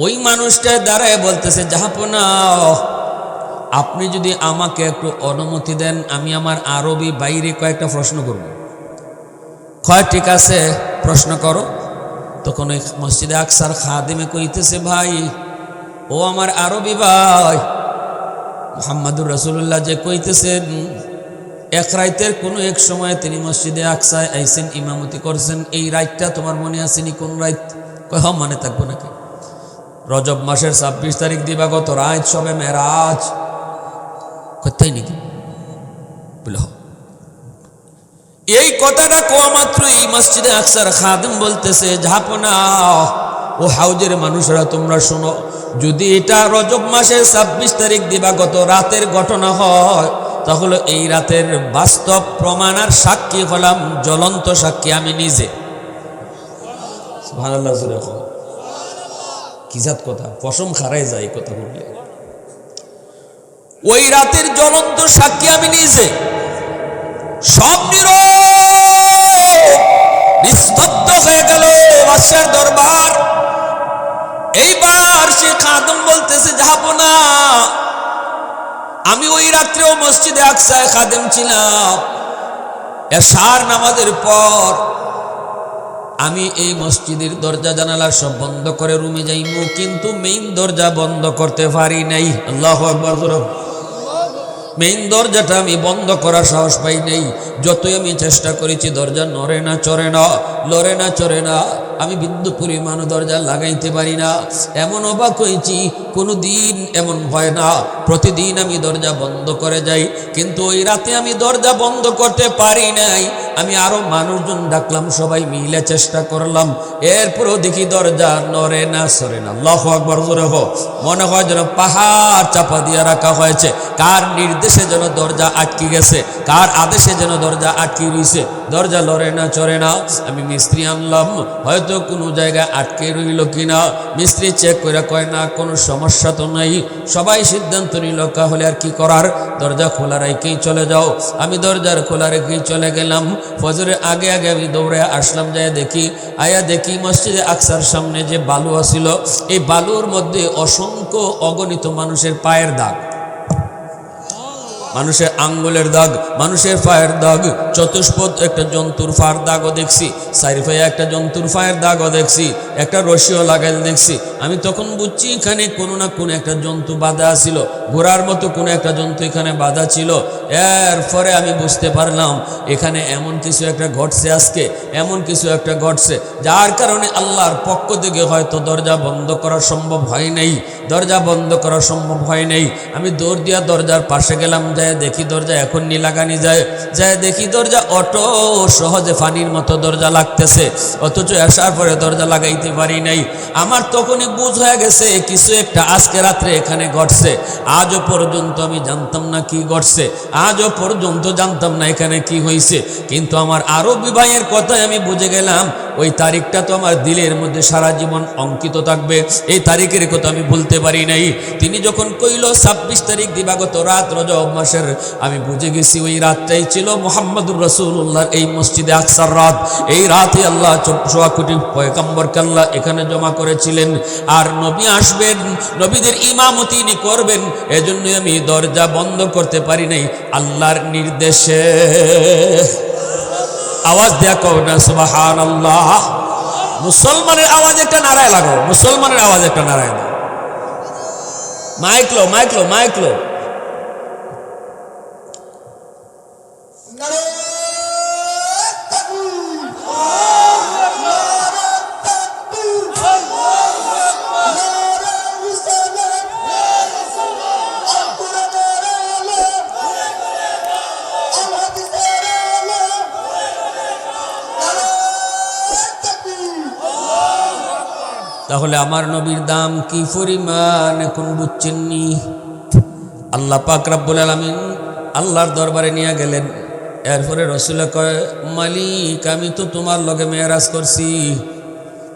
ওই মানুষটা দাঁড়ায় বলতেছে, জাহাপনা আপনি যদি আমাকে একটু অনুমতি দেন আমি আমার আরবি বাইরে কয়েকটা প্রশ্ন করব। কয় ঠিক আছে প্রশ্ন করো। তখন ওই মসজিদে আকসার খাদিমে কইতেছে, ভাই ও আমার আরবি ভাই, মুহাম্মাদুর রাসূলুল্লাহ যে কইতেছেন এক রাইতের কোনো এক সময় তিনি মসজিদে আকসায় আইসেন, ইমামতি করছেন, এই রাতটা তোমার মনে আসেনি কোন রাত? কয় হ্যাঁ মনে থাকবো নাকি? রজব মাসের 26 তারিখ দিবাগত রাত সবে মেরাজ। তাই নাকি? বলে এই কথাটা কোয়া মাত্রই মসজিদে আকসার খাদিম বলতেছে, জাহাপনা ও হাউজের মানুষরা তোমরা শোনো, যদি এটা রজব মাসের 26 তারিখ দিবাগত রাতের ঘটনা হয় তাহলে এই রাতের বাস্তব প্রমাণ আর সাক্ষী হলাম, জ্বলন্ত সাক্ষী আমি নিজে। সুবহানাল্লাহ। কি জাত কথা, পশম খারাই যায় এই কথা বললে। ওই রাতের জ্বলন্ত সাক্ষী আমি নিজে। সব নিস্তব্ধ হয়ে গেল বাদশার দরবার। এইবার সে খাদিম বলতেছে, জাহাপনা আমি ওই রাত্রেও মসজিদে আকসায় খাদিম ছিলাম। এশার নামাজের পর আমি এই মসজিদের দরজা জানালা সব বন্ধ করে রুমে যাইমু, কিন্তু মেইন দরজা বন্ধ করতে পারি নাই। আল্লাহু আকবার। মেইন দরজাটা আমি বন্ধ করার সাহস পাই নাই। যতই আমি চেষ্টা করেছি দরজা নড়ে না, চড়ে না, লড়ে না, চড়ে না। আমি বিন্দু পরিমাণ দরজা লাগাইতে পারি না। এমন অবাক হয়েছি, কোনো দিন এমন হয় না। প্রতিদিন আমি দরজা বন্ধ করে যাই, কিন্তু ওই রাতে আমি দরজা বন্ধ করতে পারি নাই। আমি আরো মানুষজন ডাকলাম, সবাই মিলে চেষ্টা করলাম, এরপরও দেখি দরজা নড়ে না, সরে না। আল্লাহু আকবার। মনে হয় যেন পাহাড় চাপা দিয়ে রাখা হয়েছে। কার নির্দেশে যেন দরজা আটকে গেছে, কার আদেশে যেন দরজা আটকে রয়েছে। দরজা লড়ে না, চড়ে না। আমি মিস্ত্রি আনলাম, হয়তো কোনো জায়গায় আটকে রইল কিনা। মিস্ত্রি চেক করে কয় না, কোনো সমস্যা তো নাই। সবাই সিদ্ধান্ত নিল হলে আর কি করার, দরজা খোলা রেখেই চলে যাও। আমি দরজার খোলা রেখেই চলে গেলাম। ফজরের আগে আগে আমি দৌড়ে আসলাম, যায় দেখি মসজিদে আকসার সামনে যে বালু আছিল, এই বালুর মধ্যে অসংখ্য অগণিত মানুষের পায়ের দাগ, মানুষের আঙ্গুলের দাগ, মানুষের পায়ের দাগ। চতুষ্পদ একটা জন্তুর পায়ের দাগও দেখছি, সাইরফাইয়া একটা জন্তুর পায়ের দাগও দেখছি, একটা রশিও লাগাইল দেখছি। আমি তখন বুঝছি এখানে কোনো না কোনো একটা জন্তু বাঁধা ছিল, ঘোড়ার মতো কোনো একটা জন্তু এখানে বাঁধা ছিল। এরপরে আমি বুঝতে পারলাম এখানে এমন কিছু একটা ঘটছে, আজকে এমন কিছু একটা ঘটছে, যার কারণে আল্লাহর পক্ষ থেকে হয়তো দরজা বন্ধ করা সম্ভব হয় নাই, দরজা বন্ধ করা সম্ভব হয় নাই। আমি দৌড় দিয়া দরজার পাশে গেলাম, যায় দেখি দরজা এখন লাগানি যায় দেখি দরজা অটো সহজে ফানির মতো দরজা লাগতেছে, অথচ আসার পরে দরজা লাগাইতে পারি নাই। আমার তখনই বুঝ হয়ে গেছে কিছু একটা আজকে রাত্রে এখানে ঘটছে। আজও পর্যন্ত আমি জানতাম না কি ঘটছে, আজও পর্যন্ত জানতাম না এখানে কি হয়েছে। কিন্তু আমার আরবি ভাইয়ের কথায় আমি বুঝে গেলাম ওই তারিখটা তো আমার দিলের মধ্যে সারা জীবন অঙ্কিত থাকবে। এই তারিখের কথা আমি ভুলতে পারি নাই। তিনি যখন কইল 26 তারিখ দিবাগত রাত রজব মাসের, আমি বুঝে গেছি ওই রাতটাই ছিল মুহাম্মাদুর রাসূলুল্লাহর এই মসজিদে আকসার রাত। এই রাতে আল্লাহ 14 কোটি পয়গম্বরকে আল্লাহ এখানে জমা করেছিলেন, আর নবী আসবেন, নবীদের ইমামতি তিনি করবেন। এজন্যই আমি দরজা বন্ধ করতে পারি নাই আল্লাহর নির্দেশে। আওয়াজ দেয়া কও না সুবহানাল্লাহ। মুসলমানের আওয়াজ একটা নারায় লাগাও, মুসলমানের আওয়াজ একটা নারায় দাও। মাইক লো। তাহলে আমার নবীর দাম কি পরিমাণ এখন বুঝছেননি? আল্লাহ পাক রব্বুল আলামিন আল্লাহর দরবারে নিয়ে গেলেন। এরপরে রাসূল কয়, মালিক আমি তো তোমার লগে মেরাজ করছি,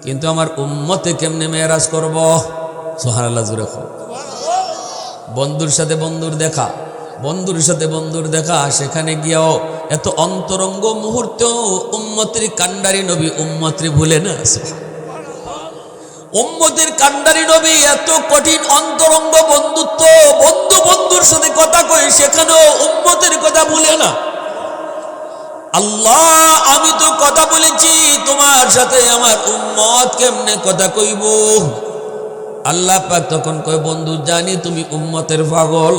কিন্তু আমার উম্মতে কেমনে মেরাজ করব? সুবহানাল্লাহ। জোরে কও। বন্ধুর সাথে বন্ধুর দেখা, সেখানে গিয়াও এত অন্তরঙ্গ মুহূর্তেও উম্মতের কান্ডারি নবী উম্মতরে ভুলে না। উম্মতের কান্ডারি নবী, এত কঠিন অন্তরঙ্গ বন্ধুত্ব, বন্ধু বন্ধুর সাথে কথা কই, সেখানেও উম্মতের কথা ভুলে না। আল্লাহ, আমি তো কথা বলেছি তোমার সাথে, আমার উম্মত কেমনে কথা কইব? আল্লাহ পাক তখন কয়, বন্ধু জানি তুমি উম্মতের পাগল,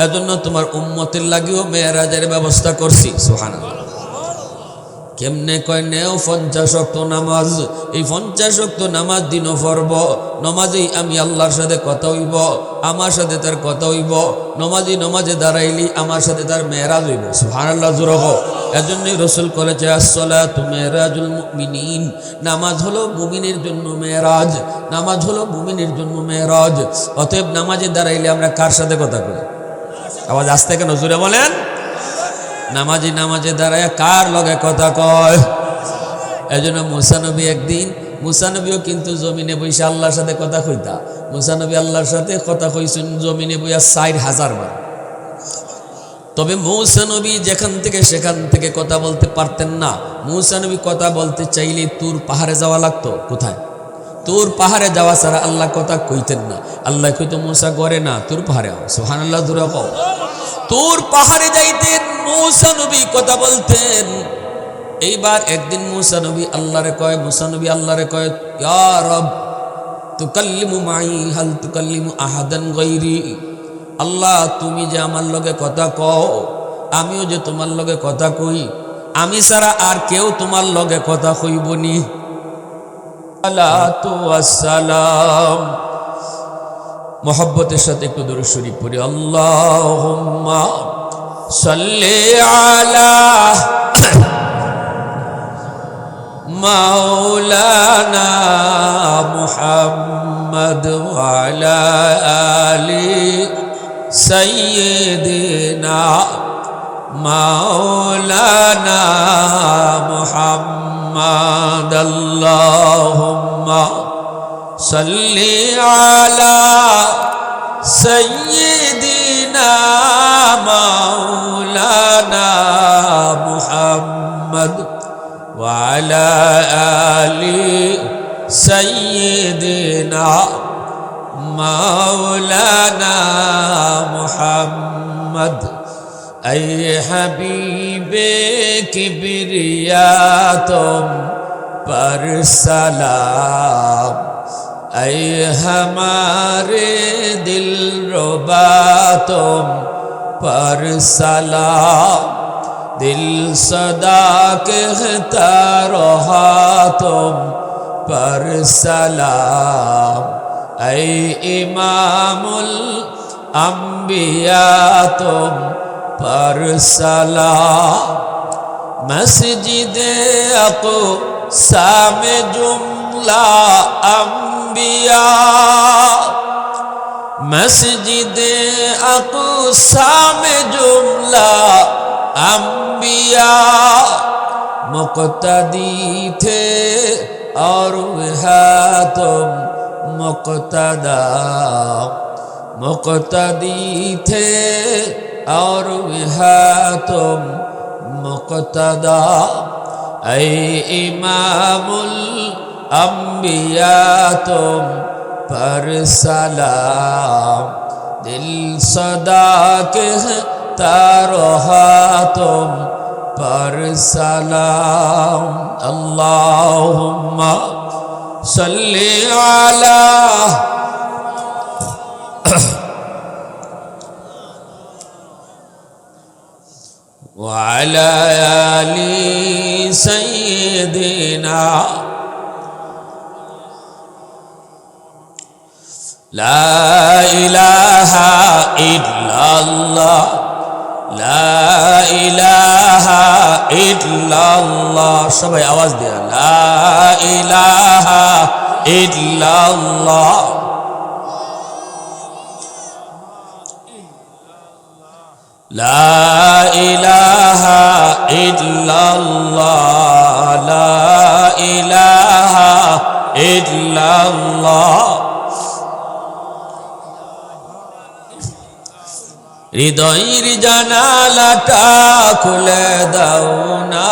এজন্য তোমার উম্মতের লাগিও মেরাজের ব্যবস্থা করছি। সুবহানাল্লাহ। কেমনে কয়, নেও 50 ওয়াক্ত নামাজ, এই 50 ওয়াক্ত নামাজ দিনও পড়ব, নমাজেই আমি আল্লাহর সাথে কথা হইব, আমার সাথে তার কথা হইব, নমাজে দাঁড়াইলি আমার সাথে তার মেরাজ হইব। সুবহানাল্লাহ, জোরে হোক। এজন্যই রাসূল করেছে, আসসালাতু মেরাজুল মুমিনিন, নামাজ হলো মুমিনের জন্য মেরাজ, নামাজ হলো মুমিনের জন্য মেরাজ। অতএব নামাজে দাঁড়াইলে আমরা কার সাথে কথা কই? আওয়াজ আসতে কেন, জোরে বলেন। নামাজে দাঁড়ায় কার লগে কথা কয়? এজন্য মুসা নবী একদিন, মুসা নবীও কিন্তু জমিনে বসে আল্লাহর সাথে কথা কইতা। মুসা নবী আল্লাহর সাথে কথা কইছেন জমিনে বইয়া 4000 বার। তবে মুসা নবী যেখান থেকে সেখান থেকে কথা বলতে পারতেন না। মুসা নবী কথা বলতে চাইলে তুর পাহাড়ে যাওয়া লাগতো। কোথায়? তুর পাহাড়ে যাওয়া ছাড়া আল্লাহ কথা কইতেন না। আল্লাহ কইতো, মুসা করে না, তুর পাহাড়ে আও। সুবহানাল্লাহ, দূরে কও। তুর পাহাড়ে যাইতেন, মুসা নবী কথা বলতেন। এইবার একদিন মুসা নবী আল্লাহরে কয়, ইয়া রব তুকাল্লিমু মাই হাল তুকাল্লিমু আহাদান গায়রি। আল্লাহ, তুমি যে আমার লগে কথা কও, আমিও যে তোমার লগে কথা কই, আমি ছাড়া আর কেউ তোমার লগে কথা কইবনি। সালাতু ওয়াসসালাম, মোহব্বতের সাথে একটু দরুদ শরীফ পড়ি। আল্লাহুম্মা সাল্লি আলা মাওলানা মুহাম্মদ ওয়া আলা আলি সাইয়্যিদিনা মাওলানা মুহাম্মদ। আল্লাহুম্মা সাল্লি আলা সাইয়্যিদিনা মাওলানা মুহাম্মদ ওয়া আলা আলি সাইয়্যিদিনা মাওলানা মুহাম্মদ। ऐ हबीबे किबरिया तुम पर सलाम, ऐ हमारे दिल रुबा तुम पर सलाम, दिल सदा कहता रहा तुम पर सलाम, ऐ इमामुल अंबिया तुम पर सलाम। मस्जिदे अक़सा में जुमला अंबिया, मस्जिदे अक़सा में जुमला अंबिया मुक़्तदी थे और वह तुम मुक़्तदा, मुक़्तदी थे और वह तुम मुक़्तदा, ऐ इमामुल अंबिया तुम पर सलाम, दिल सदा कहता रहा तुम पर सलाम। अल्लाहुम्मा सल्ली अला وعلى آل سيدنا لا إله إلا الله لا إله إلا الله সবাই আওয়াজ দেয়া লা ইলাহা ইল্লাল্লাহ লা ইলাহা ইল্লাল্লাহ লা ইলাহা ইল্লাল্লাহ। হৃদয়ের জানালাটা খুলে দাও না,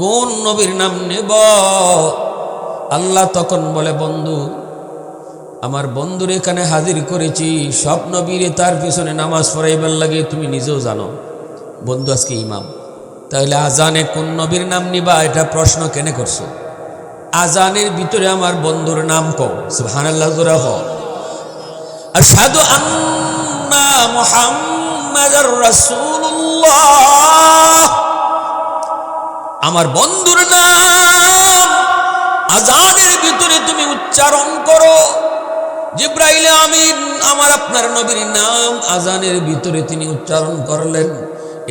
কোন নবীর নাম নেব? আল্লাহ তখন বলে, বন্ধু, আমার বন্ধুর এখানে হাজির করেছি, সব নবীরে তার পিছনে নামাজ পড়াইবার লাগে, তুমি নিজেও জানো। বন্ধু আজকে ইমাম, তাহলে আজানে কোন নবীর নাম নিবা? এটা প্রশ্ন কেন করছো? আজানের ভিতরে আমার বন্ধুর নাম কও। সুবহানাল্লাহ, জোরে কও। আশহাদু আন্না মুহাম্মাদার রাসূলুল্লাহ। আমার বন্ধুর নাম আজানের ভিতরে তুমি উচ্চারণ করো। জিবরাইল আমিন আমার আপনার নবীর নাম আজানের ভিতরে তিনি উচ্চারণ করলেন।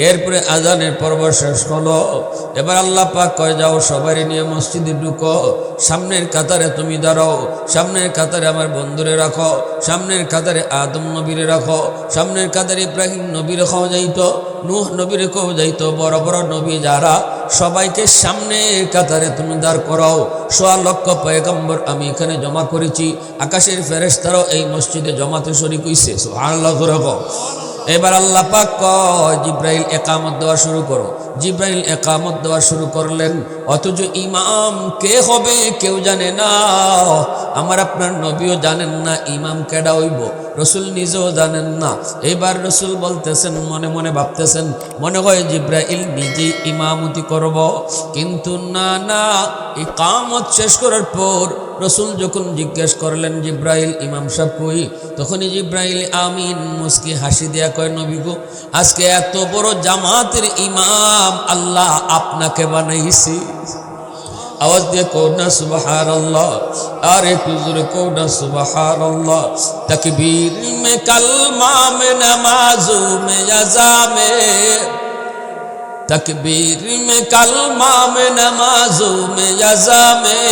এরপরে আজানের পর্ব শেষ হলো। এবার আল্লাহ পাক কয়, যাও সবাই নিয়ে মসজিদে ঢুকো, সামনের কাতারে তুমি দাঁড়াও, সামনের কাতারে আমার বন্ধুরে রাখো, সামনের কাতারে আদম নবীরে রাখো, সামনের কাতারে ইব্রাহিম নবীরে খাওয়া যাইতো, নূহ নবীরে খাওয়া যাইতো, বড় বড় নবী যারা, সবাইকে সামনের কাতারে তুমি দাঁড় করাও। ১.৫ লক্ষ পয়গম্বর আমি এখানে জমা করেছি, আকাশের ফেরেশতারাও এই মসজিদে জমাতে শরীক হইছে। সুবহানাল্লাহ, জোরে কও। এবার আল্লাহ পাক কয়, জিব্রাইল একামত দেওয়া শুরু করো। জিব্রাইল একামত দেওয়া শুরু করলেন, অথচ ইমাম কে হবে কেউ জানে না। আমার আপনার নবীও জানেন না ইমাম কেডা হইব, রসুল নিজেও জানেন না। এবার রসুল বলতেছেন, মনে মনে ভাবতেছেন, মনে হয় জিব্রাইল নিজেই ইমামতি করব, কিন্তু না না, ইকামত শেষ করার পর রসুল যখন জিজ্ঞেস করলেন, জিব্রাইল ইমাম সাহেব কই? তখনই জিব্রাইল আমিন মুস্কি হাসি দেয়া কয়, নবী গো, আজকে এত বড় জামাতের ইমাম আল্লাহ আপনাকে বানাইছি। আওয়াজ দিয়ে কও না সুবহানাল্লাহ, আর একটু জোরে কও না সুবহানাল্লাহ। তাকবীর মে কালমা মে নামাজু মে আযা মে, तकबीर में कलमा में नमाजों में यज़ा में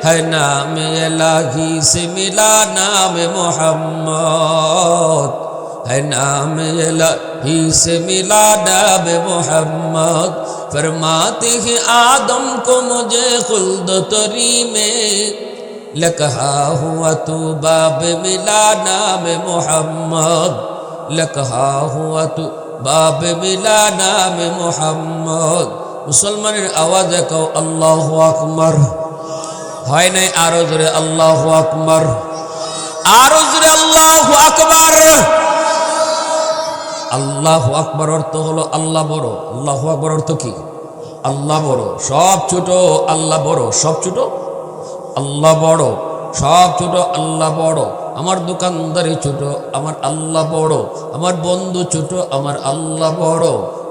है नाम इलाही से मिला नाम मोहम्मद, है नाम इलाही से मिला नाम मोहम्मद। फरमाते हैं आदम को मुझे खुल्द तरी में लकहा हुआ तू बाब मिला नाम मोहम्मद, लकहा हुआ तू बाब मिला नाम मोहम्मद। मुसलमाনের আওয়াজে কও আল্লাহু আকবার। হয় নাই আরো জোরে আল্লাহু আকবার, আরো জোরে আল্লাহু আকবার। আল্লাহু আকবার অর্থ হলো আল্লাহ বড়। আল্লাহু আকবার অর্থ কি? আল্লাহ বড়, সব ছোট আল্লাহ বড়, সব ছোট আল্লাহ বড়, সব ছোট আল্লাহ বড়। আমার দোকানদারি ছোট, আমার আল্লাহ বড়। আমার বন্ধু ছোট, আমার আল্লাহ বড়।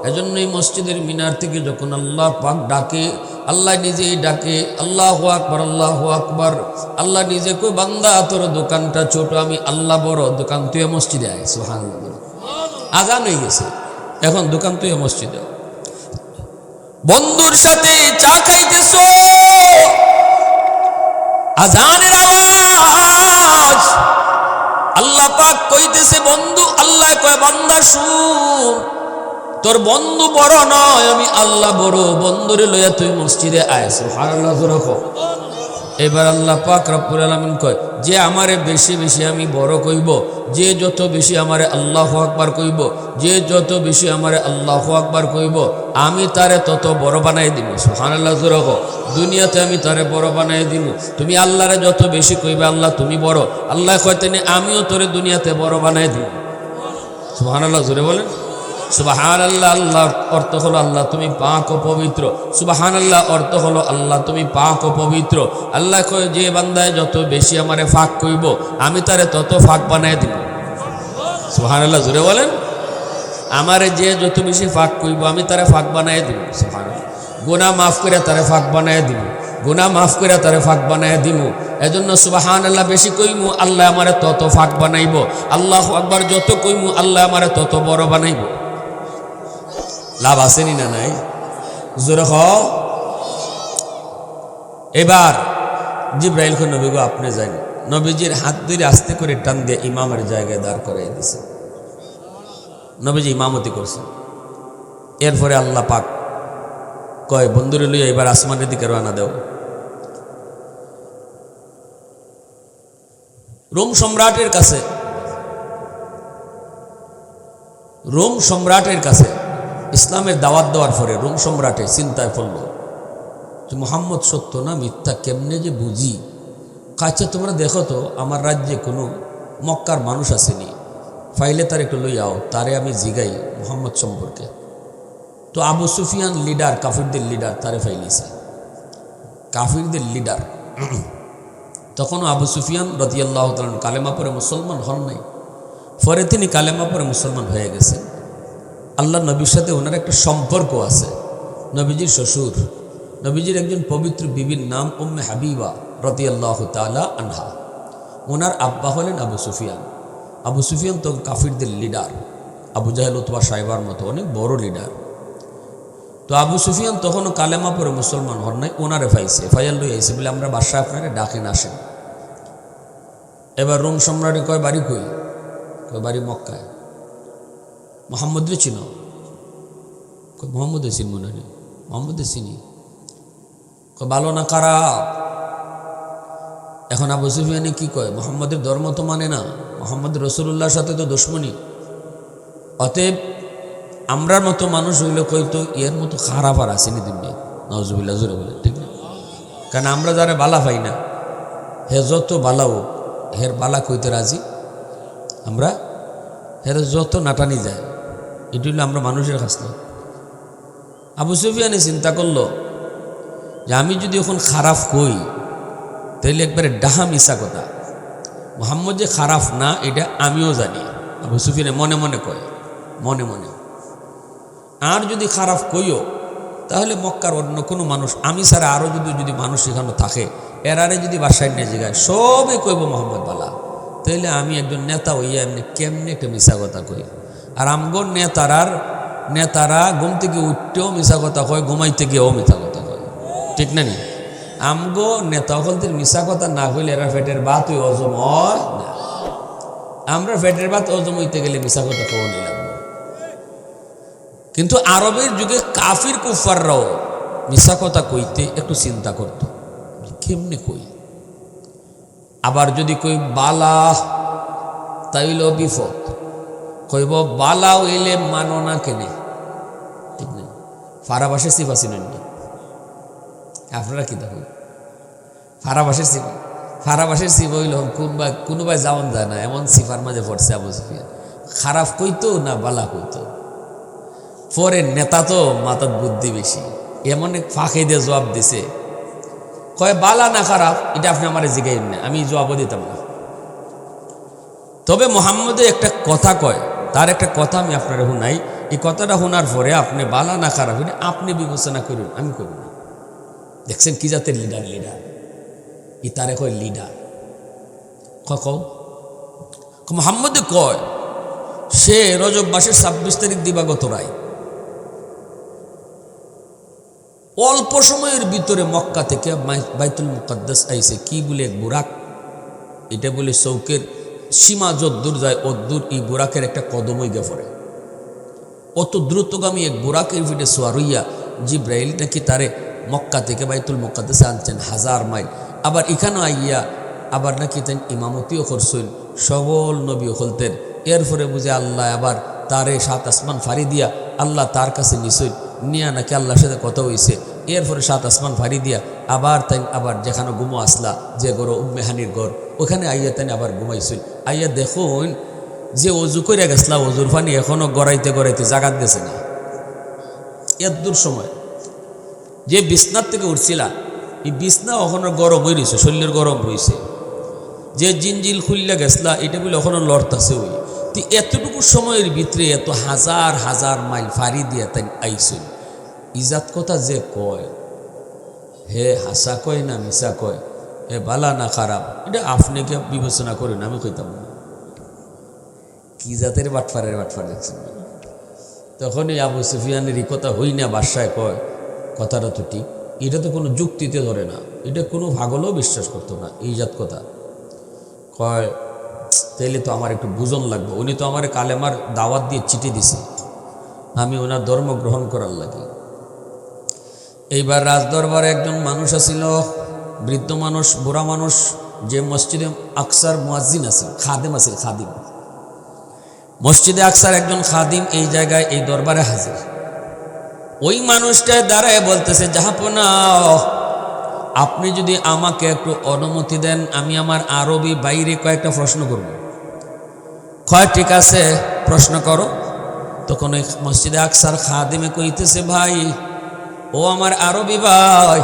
এজন্যই মসজিদের মিনার থেকে যখন আল্লাহ পাক ডাকে, আল্লাহ নিজেই ডাকে, আল্লাহু আকবার, আল্লাহু আকবার। আল্লাহ নিজে কই, বান্দা তোর দোকানটা ছোট, আমি আল্লাহ বড়, দোকান তুই মসজিদে আয়। সুবহানাল্লাহ। আজান হয়ে গেছে, এখন দোকান তুই মসজিদে। বন্ধুর সাথে চা খাইতেছো, আজানের আওয়াজ। আল্লাহ পাক কইতেছে বন্ধু, আল্লাহ কয় বান্দা শুন, তোর বন্ধু বড় নয়, আমি আল্লাহ বড়, বন্ধুরে লইয়া তুই মসজিদে আয়। সুবহানাল্লাহ, জোরে কও। এবার আল্লাহ পাক রব্বুল আলামিন কয়, যে আমারে বেশি বেশি আমি বড় কইব, যে যত বেশি আমারে আল্লাহু আকবার কইব, যে যত বেশি আমারে আল্লাহু আকবার কইব, আমি তারে তত বড় বানাই দিব। সুবহানাল্লাহ, জোরে কও। দুনিয়াতে আমি তারে বড় বানাই দিব। তুমি আল্লাহরে যত বেশি কইবে, আল্লাহ তুমি বড়, আল্লাহ কয় তেনে আমিও তোরে দুনিয়াতে বড় বানাই দিব। সুবহানাল্লাহ, জোরে বলেন সুবহানাল্লাহ। আল্লাহ অর্থ হলো আল্লাহ তুমি পাক ও পবিত্র। সুবহানাল্লাহ অর্থ হলো আল্লাহ তুমি পাক ও পবিত্র। আল্লাহ কয়, যে বান্দায় যত বেশি আমারে ফাঁক কইব, আমি তারে তত ফাঁক বানাই দিব। সুবহানাল্লাহ, জোরে বলেন। আমারে যে যত বেশি ফাঁক কইব, আমি তারে ফাঁক বানাই দিব। সুবহানাল্লাহ। গুনাহ মাফ করে তারে ফাঁক বানাই দিব, গুনাহ মাফ করে তারে ফাঁক বানাই দিব। এজন্য সুবহানাল্লাহ বেশি কইমু, আল্লাহ আমারে তত ফাঁক বানাইব। আল্লাহু আকবার যত কইমু, আল্লাহ আমারে তত বড় বানাইব। লাভ আসেনি না নাই? জোরে কও। এবার জিবরাইল কই, নবী গো আপনি যান। নবীজির হাত ধরে আস্তে করে টান দিয়ে ইমামের জায়গায় দাঁড় করাই দিয়েছে। নবীজি ইমামতি করছে। এরপরে আল্লাহ পাক কয়, বন্ধুরে লইয়া এবার আসমানের দিকে রওনা দেও। রোম সম্রাটের কাছে, রোম সম্রাটের কাছে ইসলামের দাওয়াত দেওয়ার পরে রোম সম্রাটের চিন্তায় পড়ল, যে মোহাম্মদ সত্য না মিথ্যা কেমনে যে বুঝি। আচ্ছা তোমরা দেখো তো আমার রাজ্যে কোনো মক্কার মানুষ আসেনি, ফাইলে তার একটু লইয়াও, তারে আমি জিগাই মোহাম্মদ সম্পর্কে। তো আবু সুফিয়ান লিডার, কাফিরদের লিডার, তারে ফাইলিছে, কাফিরদের লিডার। তখনও আবু সুফিয়ান রাদিয়াল্লাহু তাআলা কালেমা পরে মুসলমান হন নাই, পরে তিনি কালেমা পরে মুসলমান হয়ে গেছেন। আল্লাহ নবীর সাথে ওনার একটা সম্পর্ক আছে। নবীজির শ্বশুর, নবীজির একজন পবিত্র বিবির নাম উম্মে হাবিবা রাদিয়াল্লাহু তাআলা আনহা। ওনার আব্বা হলেন আবু সুফিয়ান। আবু সুফিয়ান তো কাফিরদের লিডার, আবু জাহেল উতবা সাইবার মতো অনেক বড় লিডার। তো আবু সুফিয়ান তখনও কালেমা পরে মুসলমান হন নাই, ওনারে ফাইছে, ফাইয়াল লই আইছে বলে আমরা বাদশাহ আপনারে ডাকেন আসেন। এবার রোম সম্রাটে কয় বাড়ি কই? কয় বাড়ি মক্কায়। মোহাম্মদরে চিনো? কয় মোহাম্মদে চিনব না, মোহাম্মদে চিনি। কয় ভালো না খারাপ? এখন আবু সুফিয়ানে কি কয়, মোহাম্মদের ধর্ম তো মানে না, মোহাম্মদ রসুল্লাহর সাথে তো দুশমনী, অতএব আমরার মতো মানুষ হইলে কইতো এর মতো খারাপ আর আসেনি দিনে, নওয়াজুবিল্লাহ জোরে বলে, ঠিক না? কারণ আমরা যারা বালা পাই না, হে যত বালাও হের বালা কইতে রাজি, আমরা হের যত নাটানি যায়, এটি হলো আমরা মানুষের খাসলত। আবু সুফিয়ানে চিন্তা করলো যে আমি যদি এখন খারাপ কই তাইলে একবারে ডাহা মিশা কথা, মোহাম্মদ যে খারাপ না এটা আমিও জানি। আবু সুফিয়ানে মনে মনে কয়, মনে মনে, আর যদি খারাপ কইও তাহলে মক্কার অন্য কোনো মানুষ, আমি ছাড়া আরও যদি মানুষ এখানে থাকে, এরারে যদি বাসায় নিয়ে জায়গায় সবই কইব মোহাম্মদ বালা, তাইলে আমি একজন নেতা হইয়া এমনি কেমনি একটা মিশা কথা কই। আর আমগর নেতারা ঘুম থেকে উঠতেও মিশা কথা কয়, ঘুমাইতে গিয়েও মিথ্যা কথা কয়, ঠিক না নি? আমগো নেতা হলদের মিশা কথা না কইলে এরা পেটের ভাত ওই হজম হয় না। আমরা পেটের ভাত হজম হইতে গেলে মিশা কথা কও নিলাম। কিন্তু আরবের যুগে কাফির কুফাররাও মিশা কথা কইতে একটু চিন্তা করত, কেমনে কই। আবার যদি কই বালা তাইল বিপদ, কইব বালা হইলে মানো না কেনে, ঠিক না? ফারাবাসের সিফা চিনেন না আপনারা? কি দেখুন ফারাবাসের সিফা হইল কোনোবাই যাওয়ান যায় না, এমন সিফার মাঝে পড়ছে আবু সুফিয়ান। খারাপ কইতো না বালা কইতো। পরে নেতা তো মাথার বুদ্ধি বেশি, এমন এক ফাঁকে দিয়ে জবাব দিছে, কয় বালা না খারাপ এটা আপনি আমার জিগাইন না, আমি জবাবও দিতাম না। তবে মোহাম্মদে একটা কথা কয়, তার একটা কথা আমি আপনার শুনাই, এই কথাটা শোনার পরে আপনি বালা না খারাপ এটা আপনি বিবেচনা করুন, আমি করব না। দেখছেন কি জাতের লিডার, ই তারে কয় লিডার। কও মোহাম্মদে কয় সে রজব মাসের 26 তারিখ দিবাগত রায় অল্প সময়ের ভিতরে মক্কা থেকে বাইতুল মুকাদ্দাস আইছে কি বলে এক বুরাক, এটা বলে চৌকের সীমা যদ্দূর যায় অদ্দূর এই বুরাকের একটা কদমই গে পড়ে। অত দ্রুতগামী এক বুরাকের ভিতরে সোয়ার হইয়া জিব্রাইল নাকি তারে মক্কা থেকে বাইতুল মুকাদ্দাসে আনছেন 1000 মাইল। আবার এখানে আইয়া আবার নাকি তেন ইমামতিও করছেন, সকল নবী হলতেন। এরপরে বুঝে আল্লাহ আবার তারে 7 আসমান ফাড়ি দিয়া আল্লাহ তার কাছে নিছই নিয়া নাকি আল্লাহর সাথে কথা হইছে। এরপরে 7 আসমান ফাড়ি দিয়া আবার তাই আবার যেখানে ঘুমো আসলা যে গড় উম্মেহানির গড়, ওখানে আইয়া তাই আবার ঘুমাইছই। আইয়া দেখুন যে অজু করে গেছলা, অজুর পানি এখনো গড়াইতে গড়াইতে জাগাত গেছে না। এত দূর সময় যে বিছনার থেকে উঠছিলা, এই বিছনা ওখানে গরম হয়ে রয়েছে, শরীরের গরম রয়েছে। যে জিনজিল খুললে গেছলা এটা বলে ওখানে লড়তাছে। ওই তো এতটুকু সময়ের ভিতরে এত হাজার হাজার মাইল ফাড়ি দিয়া তাই আইসই। ইজাত কথা যে কয়, হে হাসা কয় না মিশা কয়, হে বালা না খারাপ, এটা আপনাকে বিবেচনা করেন, আমি কইতাম না। কি জাতের বাটফার দেখছেন। তখনই আবু সুফিয়ানের কথা হই না বাদশায় কয় কথাটা তো ঠিক, এটা তো কোনো যুক্তিতে ধরে না, এটা কোনো ভাগলেও বিশ্বাস করতো না এই জাত কথা। কয় তাইলে তো আমার একটু বুঝন লাগবে, উনি তো আমার কালেমার দাওয়াত দিয়ে চিঠি দিছে, আমি ওনার ধর্ম গ্রহণ করার লাগে। এইবার রাজদরবারে একজন মানুষ আসিল, বৃদ্ধ মানুষ, বুড়া মানুষ, যে মসজিদে আকসার মুয়াজ্জিন আছিল, খাদিম আছিল, খাদিম। মসজিদে আকসার একজন খাদিম এই জায়গায় এই দরবারে হাজির। ওই মানুষটা দাঁড়ায় বলতেছে, জাহাপনা আপনি যদি আমাকে একটু অনুমতি দেন, আমি আমার আরবি বাইরে কয়েকটা প্রশ্ন করব। কয় ঠিক আছে, প্রশ্ন করো। তখন ওই মসজিদে আকসার খাদিমে কইতেছে, ভাই ও আমার আরবি ভাই,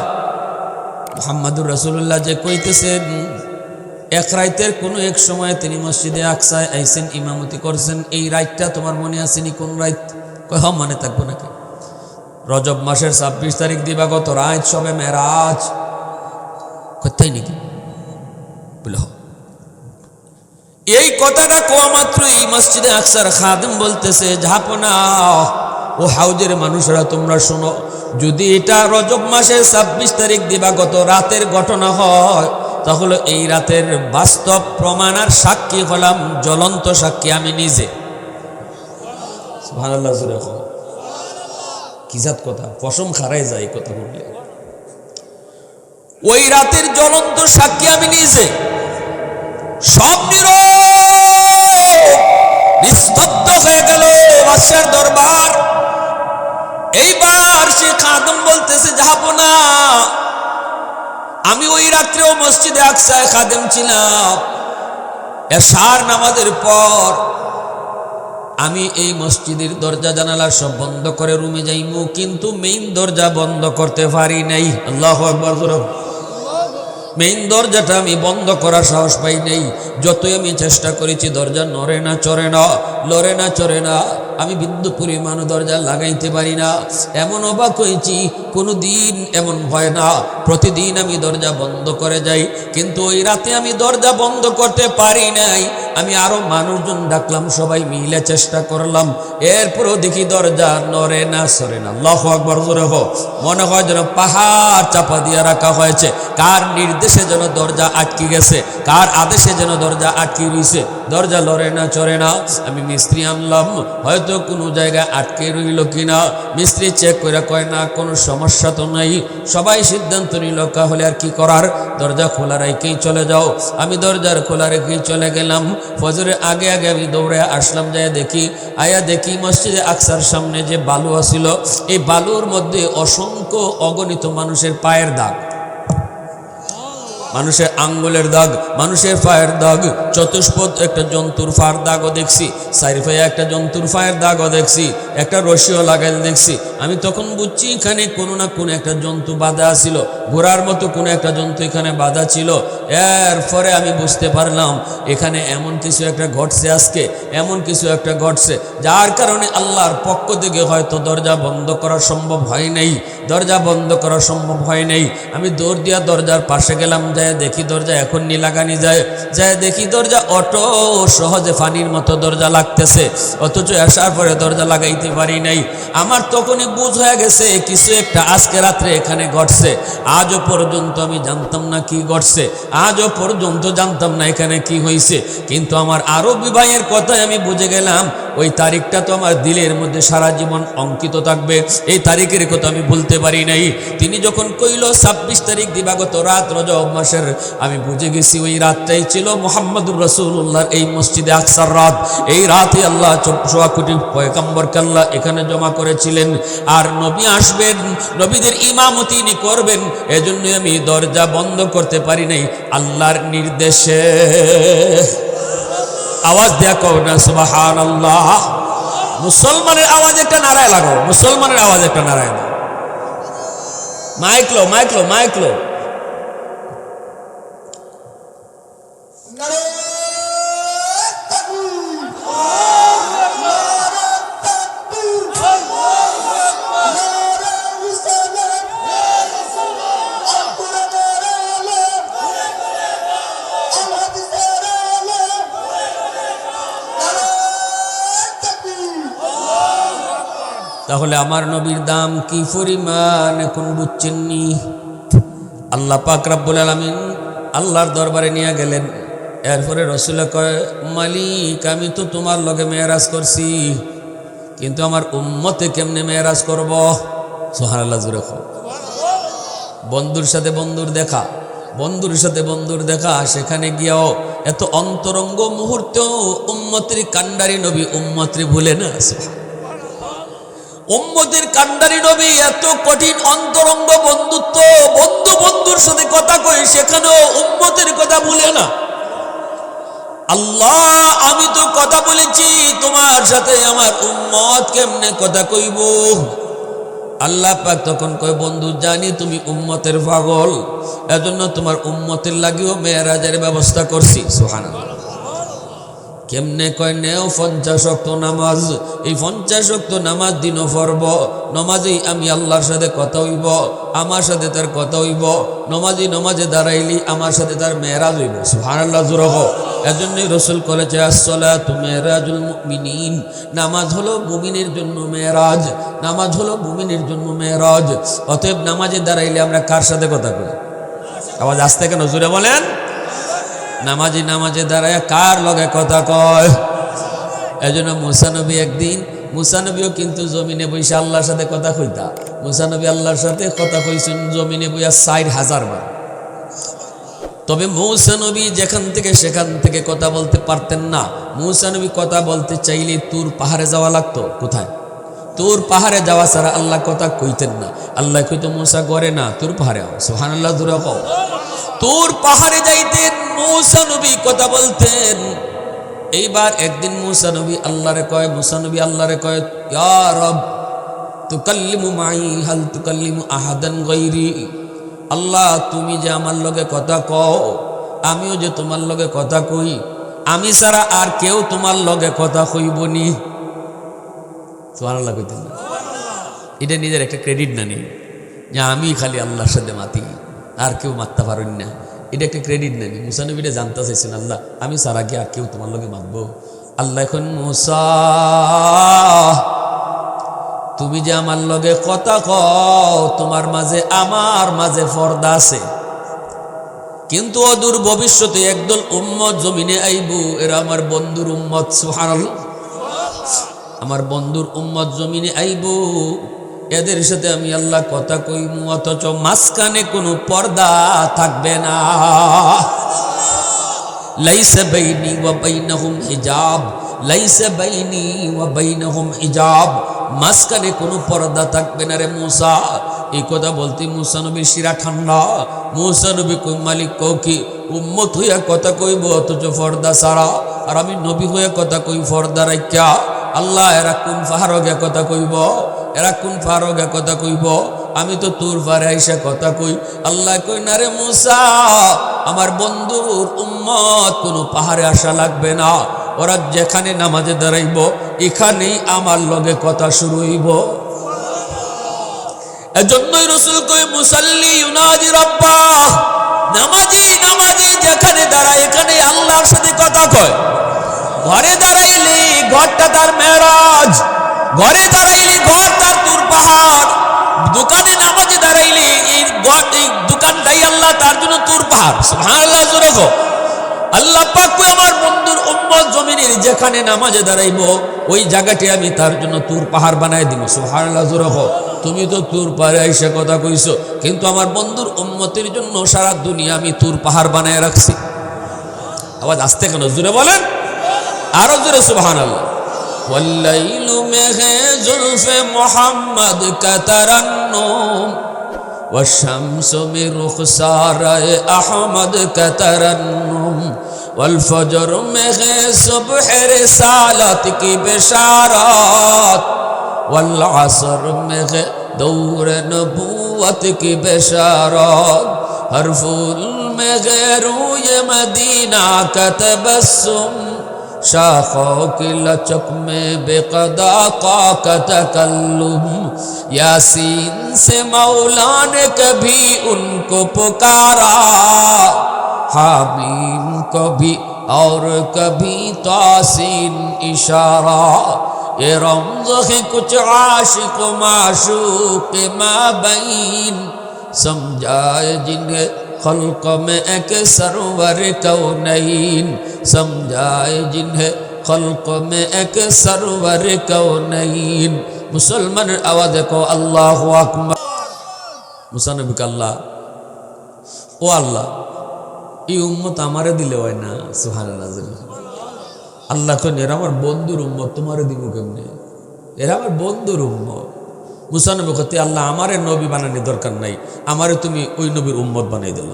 মুহাম্মাদুর রাসূলুল্লাহ যে কইতেছেন এক রাইতের কোনো এক সময় তিনি মসজিদে আকসায় আইসেন, ইমামতি করছেন, এই রাইতটা তোমার মনে আসেনি? কোন রাইত? কয় হ্যাঁ, মনে থাকবো নাকি? রজব মাসের 26 তারিখ দিবাগত রাত সবে মেরাজ। তাই নাকি? বলে এই কথাটা কোয়া মাত্রই মসজিদে আকসার খাদিম বলতেছে, ঝাপনা ও হাউজের মানুষরা তোমরা শোনো, যদি এটা রজব মাসের 26 তারিখ দিবাগত রাতের ঘটনা হয়, তাহলে এই রাতের বাস্তব প্রমাণ আর সাক্ষী হলাম, জ্বলন্ত সাক্ষী আমি নিজে। সুবহানাল্লাহ। কি জাত কথা, পশম খারাই যায় কথা বললে। ওই রাতের জ্বলন্ত সাক্ষী আমি নিজে। সব নিস্তব্ধ হয়ে গেল বাদশার দরবার। এইবার সে খাদিম বলতেছে, যাবো না, আমি ওই রাত্রেও মসজিদে আকসায় খাদিম ছিলাম। এশার নামাজের পর আমি এই মসজিদের দরজা জানালা সব বন্ধ করে রুমে যাইমু, কিন্তু মেইন দরজা বন্ধ করতে পারি নাই। আল্লাহু আকবার। মেইন দরজাটা আমি বন্ধ করার সাহস পাই নাই। যতই আমি চেষ্টা করেছি দরজা নড়ে না, চড়ে না, লড়ে না, চড়ে না, আমি বিন্দু পরিমাণ দরজা লাগাইতে পারি না। এমন অবাক হয়েছি, কোনো দিন এমন হয় না। প্রতিদিন আমি দরজা বন্ধ করে যাই, কিন্তু ওই রাতে আমি দরজা বন্ধ করতে পারি নাই। আমি আরো মানুষজন ডাকলাম, সবাই মিলে চেষ্টা করলাম, এরপরও দেখি দরজা নড়ে না, সরে না। আল্লাহু আকবার। জোরে হোক। মনে হয় যেন পাহাড় চাপা দিয়ে রাখা হয়েছে। কার নির্দেশে যেন দরজা আটকে গেছে, কার আদেশে যেন দরজা আটকে রয়েছে। দরজা লড়ে না, চড়ে না। আমি মিস্ত্রি আনলাম, হয়তো কোনো জায়গায় আটকে রইল কিনা। মিস্ত্রি চেক করে কয় না, কোনো সমস্যা তো নাই। সবাই সিদ্ধান্ত নিল, হলে আর কি করার, দরজা খোলা রেখেই চলে যাও। আমি দরজার খোলা রেখেই চলে গেলাম। ফজরের আগে আগে আমি দৌড়ে আসলাম, যায় দেখি মসজিদে আকসার সামনে যে বালু আছিল, এই বালুর মধ্যে অসংখ্য অগণিত মানুষের পায়ের দাগ, মানুষের আঙ্গুলের দাগ, মানুষের পায়ের দাগ, চতুষ্পদ একটা জন্তুর ফার দাগও দেখছি, সাইরফায় একটা জন্তুর পায়ের দাগও দেখছি, একটা রশিও লাগাইল দেখছি। আমি তখন বুঝছি এখানে কোনো না কোনো একটা জন্তু বাঁধা ছিল, ঘোড়ার মতো কোনো একটা জন্তু এখানে বাঁধা ছিল। এরপরে আমি বুঝতে পারলাম এখানে এমন কিছু একটা ঘটছে, আজকে এমন কিছু একটা ঘটছে, যার কারণে আল্লাহর পক্ষ থেকে হয়তো দরজা বন্ধ করা সম্ভব হয় নাই, দরজা বন্ধ করা সম্ভব হয় নাই। আমি দৌড় দিয়া দরজার পাশে গেলাম, যায় দেখি দরজা এখন লাগানি যায় দেখি দরজা অটো সহজে ফানির মতো দরজা লাগতেছে, অথচ আসার পরে দরজা লাগাইতে পারি নাই। আমার তখনই বুঝ হয়ে গেছে কিছু একটা আজকে রাত্রে এখানে ঘটছে। আজও পর্যন্ত আমি জানতাম না কি ঘটছে, আজও পর্যন্ত জানতাম না এখানে কি হয়েছে। কিন্তু আমার আরবি ভাইয়ের কথায় আমি বুঝে গেলাম ওই তারিখটা তো আমার দিলের মধ্যে সারা জীবন অঙ্কিত থাকবে। এই তারিখের কথা আমি বলতে পারি নাই। তিনি যখন কইল 26 তারিখ দিবাগত রাত রজব মাসের, আমি বুঝে গেছি ওই রাতটাই ছিল মুহাম্মদুর রাসূলুল্লাহর এই মসজিদে আকসার রাত। এই রাতে আল্লাহ 14 কোটি পয়গম্বরকে আল্লাহ এখানে জমা করেছিলেন, আর নবী আসবেন, নবীদের ইমামতি তিনি করবেন। এজন্যই আমি দরজা বন্ধ করতে পারি নাই আল্লাহর নির্দেশে। আওয়াজ দেয়া কও না সুবহানাল্লাহ। মুসলমানের আওয়াজ একটা নারায় লাগাও, মুসলমানের আওয়াজ একটা নারায় দাও। মাইক লো। তাহলে আমার নবীর দাম কি পরিমাণ এখন বুঝছেননি? আল্লাহ পাক রব্বুল আলামিন আল্লাহর দরবারে নিয়ে গেলেন। এরপরে রাসূল কয়, মালিক আমি তো তোমার লগে মেরাজ করছি, কিন্তু আমার উম্মতে কেমনে মেরাজ করব? সুবহানাল্লাহ। জোরে কও। বন্ধুর সাথে বন্ধুর দেখা, সেখানে গিয়াও এত অন্তরঙ্গ মুহূর্তেও উম্মতের কান্ডারি নবী উম্মতরে ভুলে না। উম্মতের কান্ডারি নবী, এত কঠিন অন্তরঙ্গ বন্ধুত্ব, বন্ধুর সাথে কথা কই, সেখানেও উম্মতের কথা ভুলে না। আল্লাহ, আমি তো কথা বলেছি তোমার সাথে, আমার উম্মত কেমনে কথা কইব? আল্লাহ পাক তখন কয়, বন্ধু জানি তুমি উম্মতের পাগল, এজন্য তোমার উম্মতের লাগিও মেরাজের ব্যবস্থা করছি। সুবহানাল্লাহ। কেমনে কয়, নেও 50 ওয়াক্ত নামাজ, এই 50 ওয়াক্ত নামাজ দিনও পড়ব, নমাজেই আমি আল্লাহর সাথে কথা হইব, আমার সাথে তার কথা হইব, নমাজে দাঁড়াইলি আমার সাথে তার মেরাজ হইব। সুবহানাল্লাহ, জোরে হোক। এজন্যই রাসূল বলেছে, আসসালাতু মেরাজুল মুমিনিন, নামাজ হলো মুমিনের জন্য মেরাজ, নামাজ হলো মুমিনের জন্য মেরাজ। অতএব নামাজে দাঁড়াইলে আমরা কার সাথে কথা কই? আওয়াজ আসতে কেন, জোরে বলেন। নামাজে দাঁড়ায় কার লগে কথা কয়? এজন্য মুসা নবী একদিন, মুসা নবীও কিন্তু জমিনে বসে আল্লাহর সাথে কথা কইতা। মুসা নবী আল্লাহর সাথে কথা কইছেন জমিনে বইয়া 4000 বার। তবে মুসা নবী যেখান থেকে সেখান থেকে কথা বলতে পারতেন না। মুসা নবী কথা বলতে চাইলে তুর পাহাড়ে যাওয়া লাগতো। কোথায়? তুর পাহাড়ে যাওয়া ছাড়া আল্লাহ কথা কইতেন না। আল্লাহ কইতো, মুসা করে না, তুর পাহাড়ে আও। সুবহানাল্লাহ, জোরে কও। তুর পাহাড়ে যাইতেন, মুসা নবী কথা বলতেন। এইবার একদিন মুসা নবী আল্লাহরে কয়, ইয়া রব তুকাল্লিমু মাই হাল তুকাল্লিমু আহাদান গায়রি। আল্লাহ, তুমি যে আমার লগে কথা কও, আমিও যে তোমার লগে কথা কই, আমি ছাড়া আর কেউ তোমার লগে কথা কইবনি। সুবহানাল্লাহ কইতেন না? এটা নিজের একটা ক্রেডিট না নেই যে আমি খালি আল্লাহর সাথে মাতি, আর কেউ মারতে পারেন না, এটা একটা ক্রেডিট নেই। মুসা নবীটা জানতে চাইছেন, আল্লাহ আমি সারা কি আর কেউ তোমার লগে মাতবো? আল্লাহ এখন, মুসা তুমি যে আমার লগে কথা কও, তোমার মাঝে আমার মাঝে পর্দা আছে, কিন্তু অদূর ভবিষ্যতে একদল উম্মত জমিনে আইব, এরা আমার বন্ধুর উম্মত। সুবহানাল্লাহ, আমার বন্ধুর উম্মত জমিনে আইব, এদের সাথে আমি আল্লাহ কথা কইমু, অথচ মাঝখানে কোনো পর্দা থাকবে না। লাইসা বাইনি ওয়া বাইনাহুম হিজাব, লাইসা বাইনি ওয়া বাইনাহুম হিজাব, মাঝখানে কোনো পর্দা থাকবে না রে মুসা। এই কথা বলতে মুসা নবীর শিরা ঠান্ডা। মুসা নবী কই, মালিক কও কি উম্মত হইয়া কথা কইব অথচ পর্দা ছাড়া, আর আমি নবী হইয়া কথা কই পর্দা রাখিয়া? আল্লাহ, এরা কোন ফারগে কথা কইব, এরা কোন ফারগে কথা কইব? আমি তো তোর পারে আইসা কথা কই। আল্লাহ কই, না রে মুসা, আমার বন্ধুর উম্মত কোনো পাহাড়ে আসা লাগবে না, ওরা যেখানে নামাজে দাঁড়াইব এখানেই আমার লগে কথা শুরু হইব। এজন্যই রাসূল কই, মুসাল্লি ইউনাদি রাব্বাহ, নামাজি যেখানে দাঁড়ায় এখানে আল্লাহর সাথে কথা কয়। ঘরে দাঁড়াইলে ঘরটা তার মেরাজ, ঘরে দাঁড়াইলে ঘর তার তুর পাহাড়, দোকানে নামাজে দাঁড়াইলে এই দোকানটাই আল্লাহ তার জন্য তুর পাহাড়। সুবহানাল্লাহ, জোরে কও। আল্লাহ পাক কই, আমার বন্ধুর উম্মত জমিনের যেখানে নামাজে দাঁড়াইব ওই জায়গাটি আমি তার জন্য তুর পাহাড় বানাই দিব। সুবহানাল্লাহ, জোরে কও। তুমি তো তুর পাহাড়ে আইসা কথা কইছো, কিন্তু আমার বন্ধুর উম্মতের জন্য সারা দুনিয়া আমি তুর পাহাড় বানায় রাখছি। আওয়াজ আসতে কেন, জোরে বলেন, আরো জোরে সুবহানাল্লাহ। ওয়াল্লাইলু মেঘে জুলফে মুহাম্মদ কা তারান্নুম, ওয়াশ-শামসু মিন রুখসারায়ে আহমদ কা তারান্নুম, ওয়াল ফজর মেঘে সুবহে রিসালাত কি বিশারাত, ওয়াল আসর মেঘে দৌরে নবুয়ত কি বিশারাত, হর ফুল মেঘে রুয়ে মদিনা কা তবস্সুম, शाखों की लचक में बेक़दा का तकल्लुम, यासीन से मौला ने कभी उनको पुकारा, हामीम कभी और कभी तासीन इशारा, ये रमज़ है कुछ आशिक माशूक माबैन, समझाए जिन्हें खल्क में एक सरवर कौनैन, समझाए जिन्हें खल्क में एक सरवर कौनैन। मुसलमाনের আওয়াজ কো আল্লাহু আকবার। মুসা নবী আল্লাহ, ও আল্লাহ, এই উম্মত আমারে দিলে হয় না। সুবহানাল্লাহ। আল্লাহ কইন, এরা আমার বন্ধুর উম্মত, তোমারে দিব কেমনে? এরা আমার বন্ধুর উম্মত। মুসা নবী কতে আল্লাহ আমারে নবী বানানোর দরকার নাই, আমারে তুমি ওই নবীর উম্মত বানাই দিল।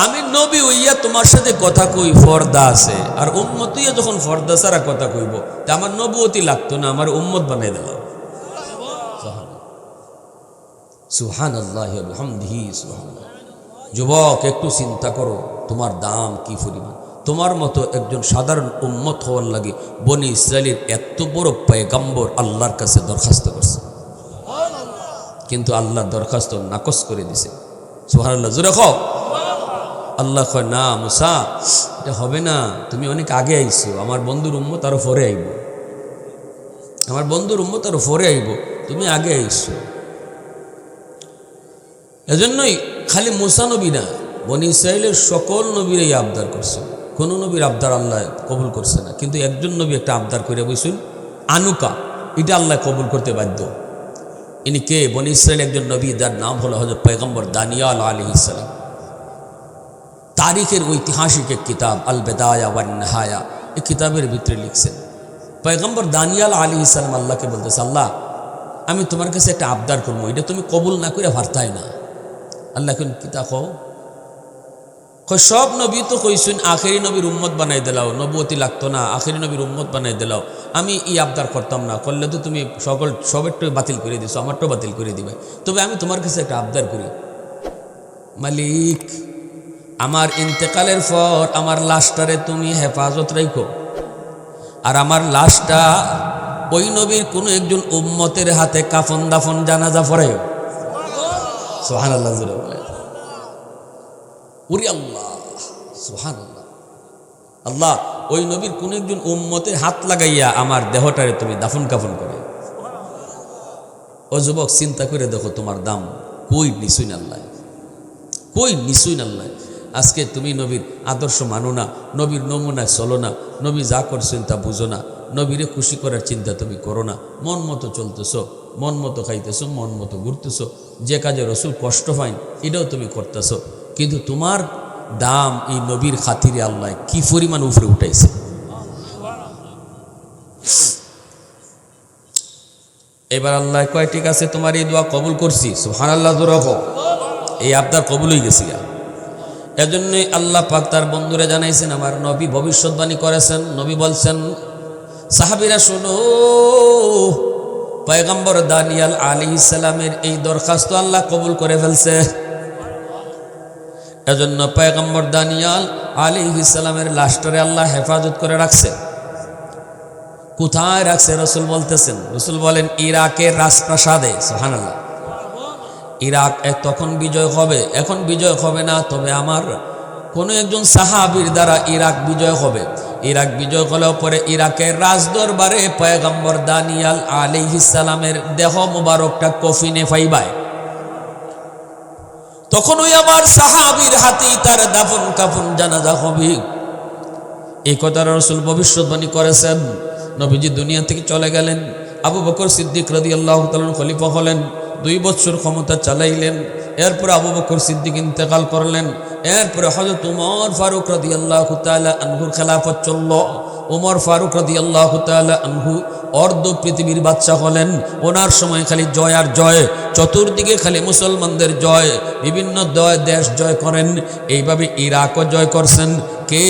আমি নবী হইয়া তোমার সাথে কথা কই ফর্দা আছে, আর উম্মত হইয়া যখন ফর্দা ছাড়া কথা কইব তা আমার নবুয়তি লাগতো না, আমার উম্মত বানাই দিল। সুবহানাল্লাহি ওয়া বিহামদিহি সুবহানাল্লাহ। যুবক, একটু চিন্তা করো তোমার দাম কি পরিমাণ। তোমার মতো একজন সাধারণ উম্মত হওয়ার লাগে বনি ইসরাইলের এত বড় পয়গম্বর আল্লাহর কাছে দরখাস্ত করছে, কিন্তু আল্লাহ দরখাস্ত নাকচ করে দিছে। সুবহানাল্লাহ, জোরে কও। আল্লাহ কয় না মুসা, এটা হবে না, তুমি অনেক আগে আইছো, আমার বন্ধুর উম্মত আরো পরে আইব, আমার বন্ধুর উম্মত আরো পরে আইব, তুমি আগে আইছো। এজন্যই খালি মুসা নবী না, বনি ইসরাইলের সকল নবীর এই আবদার করছে, কোন নবীর আবদার আল্লাহ কবুল করছে না, কিন্তু একজন নবী একটা আবদার করে বলছেন আনুকা, এটা আল্লাহ কবুল করতে বাধ্য। ইনি কে? বনি ইসরাইল একজন নবী, যার নাম হলো হযরত পয়গম্বর দানিয়াল আলাইহিস সালাম। তারিখের ঐতিহাসিক এক কিতাব আল বিদায়া ওয়ান নিহায়া, এই কিতাবের ভিতরে লিখছেন পয়গম্বর দানিয়াল আলাইহিস সালাম আল্লাহকে বলতেছে, আল্লাহ আমি তোমার কাছে একটা আবদার করবো, এটা তুমি কবুল না করে পারতাই না। আল্লাহ কোন কিতা কয় সব নবী তো কইছেন আখেরি নবীর উম্মত বানাই দিলাও, নবুয়তি লাগতো না, আখেরি নবীর উম্মত বানাই দিলাও, আমি ই আবদার করতাম না, করলে তো তুমি সবেরটাই বাতিল করে দিছো, আমারটাও বাতিল করে দিবে, তবে আমি তোমার কাছে একটা আবদার করি, মালিক আমার ইন্তেকালের পর আমার লাশটারে তুমি হেফাজত রাখো, আর আমার লাশটা ওই নবীর কোনো একজন উম্মতের হাতে কাফন দাফন জানাজা পড়াইও। সুবহানাল্লাহ, জোরে বলে উরি আল্লাহ, সুবহানাল্লাহ। আল্লাহ ওই নবীর কোন একজন উম্মতের হাত লাগাইয়া আমার দেহটারে তুমি দাফন কাফন করে। ও যুবক, চিন্তা করে দেখো তোমার দাম কই নিছুই আল্লাহ, কই নিছুই আল্লাহ। আজকে তুমি নবীর আদর্শ মানো না, নবীর নমুনায় চলো না, নবী যা করছেন তা বুঝো না, নবীরে খুশি করার চিন্তা তুমি করো না, মন মতো চলতেছো, মন মতো খাইতেছো, মন মতো ঘুরতেছো, যে কাজে রসুল কষ্ট পায় এটাও তুমি করতেছো, কিন্তু তোমার দাম এই নবীর খাতিরে আল্লাহ কি পরিমাণ উপরে উঠাইছে। এবার আল্লাহ কয় ঠিক আছে, তোমার এই দোয়া কবুল করছি, সুবহানাল্লাহ, জোরে কও। এই আবদার কবুল হয়ে গেছে। এজন্যই আল্লাহ পাক তার বন্ধুরা জানাইছেন, আমার নবী ভবিষ্যৎবাণী করেছেন, নবী বলছেন সাহাবীরা শোনো, পয়গম্বর দানিয়াল আলাইহিস সালামের এই দরখাস্ত আল্লাহ কবুল করে ফেলছে। এজন্য পয়গম্বর দানিয়াল আলাইহিস সালামের লাশটারে আল্লাহ হেফাজত করে রাখছে। কোথায় রাখছে? রসুল বলতেছেন, রসুল বলেন ইরাকের রাজপ্রাসাদে। সুবহানাল্লাহ। ইরাক তখন বিজয় হবে, এখন বিজয় হবে না, তবে আমার কোনো একজন সাহাবীর দ্বারা ইরাক বিজয় হবে। ইরাক বিজয় হলেও পরে ইরাকের রাজদরবারে পয়গম্বর দানিয়াল আলাইহিস সালামের দেহ মুবারকটা কফিনে ফাইবায়, তখন ওই আমার সাহাবীর হাতেই তার দাফন কাফন জানাজা হবে। এই কথা রাসূল ভবিষ্যৎবাণী করেছেন। নবীজি দুনিয়া থেকে চলে গেলেন, আবু বকর সিদ্দিক রাদিয়াল্লাহু তাআলা খলিফা হলেন, 2 বছর ক্ষমতা চালাইলেন। এরপরে আবু বকর সিদ্দিক ইন্তেকাল করলেন। এরপরে হযরত উমর ফারুক রাদিয়াল্লাহু তাআলা আনহুর খেলাফত চলল। উমর ফারুক রাদিয়াল্লাহু তাআলা আনহু অর্ধ পৃথিবীর বাদশা হলেন। ওনার সময় খালি জয় আর জয়, চতুর্দিকে খালি মুসলমানদের জয়, বিভিন্ন দেশ জয় করেন। এইভাবে ইরাকও জয় করছেন। কে?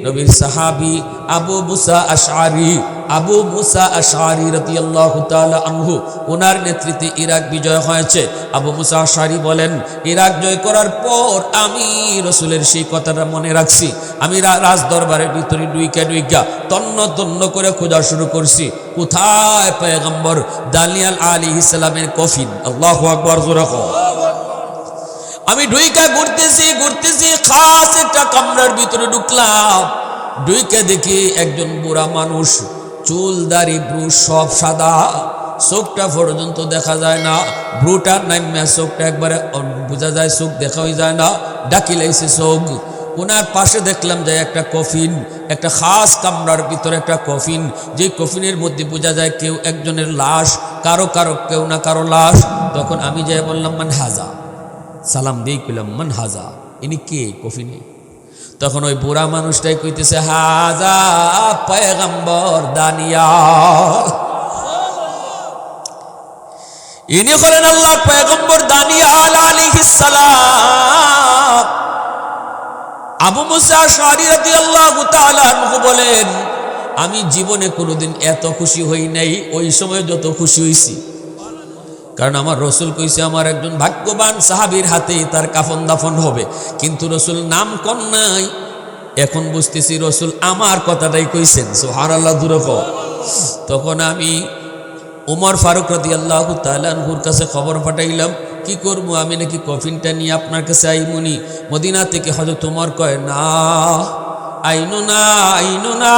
নবীর সাহাবী আবু মুসা আশআরী, আবু মুসা আশআরী রাদিয়াল্লাহু তাআলা আনহু, ওনার নেতৃত্বে ইরাক বিজয় হয়েছে। আবু মুসা আশআরী বলেন, ইরাক জয় করার পর আমি রাসূলের সেই কথাটা মনে রাখছি। আমি রাজ দরবারের ভিতরে ডুইকা তন্ন তন্ন করে খোঁজা শুরু করছি, কোথায় পয়গম্বর দানিয়াল আলাইহিস সালামের কফিন। আল্লাহু আকবার, জোরে কও। আমি ডুইকা ঘুরতেছি, খাস একটা কামরার ভিতরে ঢুকলাম। ডুইকা দেখি একজন বুড়া মানুষ, চুল দাড়ি ব্রু সব সাদা, চোখটা পর্যন্ত দেখা যায় না, ব্রুটা নাইমা চোখটা একবারে বোঝা যায়, চোখ দেখাই যায় না, ডাকি লাইছে চোখ। ওনার পাশে দেখলাম যে একটা কফিন, একটা খাস কামরার ভিতরে একটা কফিন, যে কফিনের মধ্যে বোঝা যায় কেউ একজনের লাশ, কারো কেউ না কারো লাশ। তখন আমি যাই বললাম মান হাজা, সালাম দিয়ে কইলাম মান হাজা, ইনি কে কফিনে? তখন ওই বুড়া মানুষটাই কইতেছে, হাজা পয়গম্বর দানিয়াল। ইনি হলেন আল্লাহর পয়গম্বর দানিয়াল আলাইহিস সালাম। আবু মুসা আশআরী রাদিয়াল্লাহু তাআলা আনহু বলেন, আমি জীবনে কোনোদিন এত খুশি হই নাই ওই সময় যত খুশি হইছি। কারণ আমার রসুল কইছে আমার একজন ভাগ্যবান সাহাবীর হাতে তার কাফন দাফন হবে, কিন্তু রসুল নাম কন নাই। এখন বুঝতেছি রসুল আমার কথাটাই কইছেন, সুবহানাল্লাহ দূরে কও। তখন আমি ওমর ফারুক রাদিয়াল্লাহু তাআলা আনহুর কাছে খবর পাঠাইলাম, কি করব, আমি নাকি কফিনটা নিয়ে আপনার কাছে আইমুনি। মদিনা থেকে হযরত ওমর কয়, না আইনো না, আইনো না,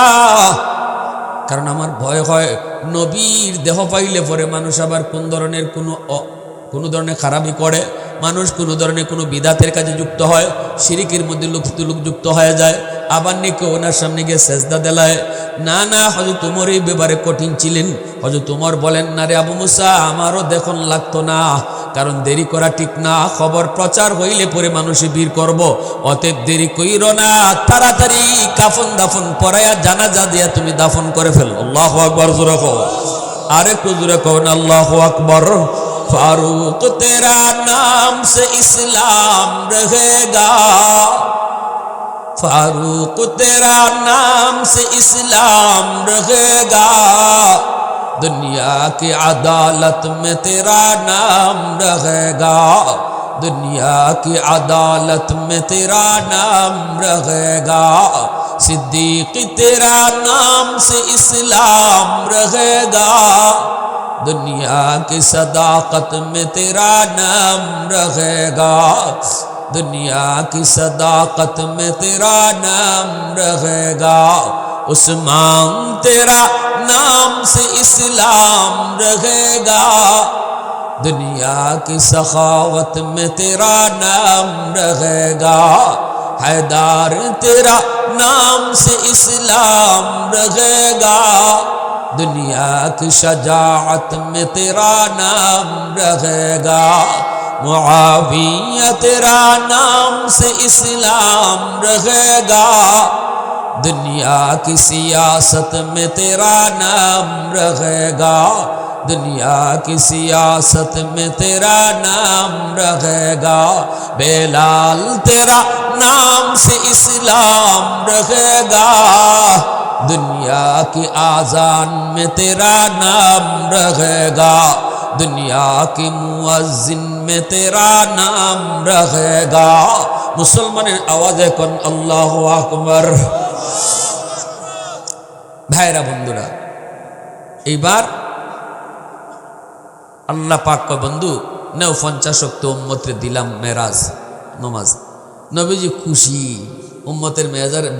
কারণ আমার ভয় হয় নবীর দেহ পাইলে পরে মানুষ আবার কোনো ধরনের খারাপি করে, মানুষ কোনো ধরনের কোনো বিদাতের কাজে যুক্ত হয়, শিরিকের মধ্যে যুক্ত হয়ে যায়, আবার নাকি ওনার সামনে গিয়ে সেজদা দেলায়। না না, হযরত ওমর এই ব্যাপারে কঠিন ছিলেন। হযরত ওমর বলেন, না রে আবু মুসা, আমারও দেখুন লাগতো না, কারণ দেরি করা ঠিক না, খবর প্রচার হইলে পরে মানুষে ভিড় করব, অতএব দেরি কইরো না, তাড়াতাড়ি কাফন দাফন পরায়া জানাজা দিয়া তুমি দাফন করে ফেলো। আল্লাহু আকবার, জোরে কও, আরেকটু জোরে কও না, আল্লাহু আকবার। फारूक तेरा नाम से इस्लाम रहेगा, फारूक तेरा नाम से इस्लाम रहेगा, दुनिया की अदालत में तेरा नाम रहेगा, दुनिया की अदालत में तेरा नाम रहेगा, सिद्दीक तेरा नाम से इस्लाम रहेगा, दुनिया की सदाकत में तेरा नाम रहेगा, दुनिया की सदाकत में तेरा नाम रहेगा, उस्मान तेरा नाम से इस्लाम रहेगा, दुनिया की सखावत में तेरा नाम रहेगा, हैदर तेरा नाम से इस्लाम रहेगा, दुनिया की शजाअत में तेरा नाम रहेगा, मुआविया तेरा नाम से इस्लाम रहेगा, दुनिया की सियासत में तेरा नाम रहेगा, दुनिया की सियासत में तेरा नाम रहेगा, बेलाल तेरा नाम से इस्लाम रहेगा, दुनिया की आजान में तेरा नाम रहेगा, दुनिया की मुअज्जिन में तेरा नाम रहेगा। मुसलमाনের আওয়াজে কোন আল্লাহু আকবার। ভাইরা বন্ধুরা, এইবার আল্লাহ পাক কয়, বন্ধু নেও 50 ওয়াক্ত উম্মতরে দিলাম মেরাজ নামাজ। নবীজি খুশি, উম্মতের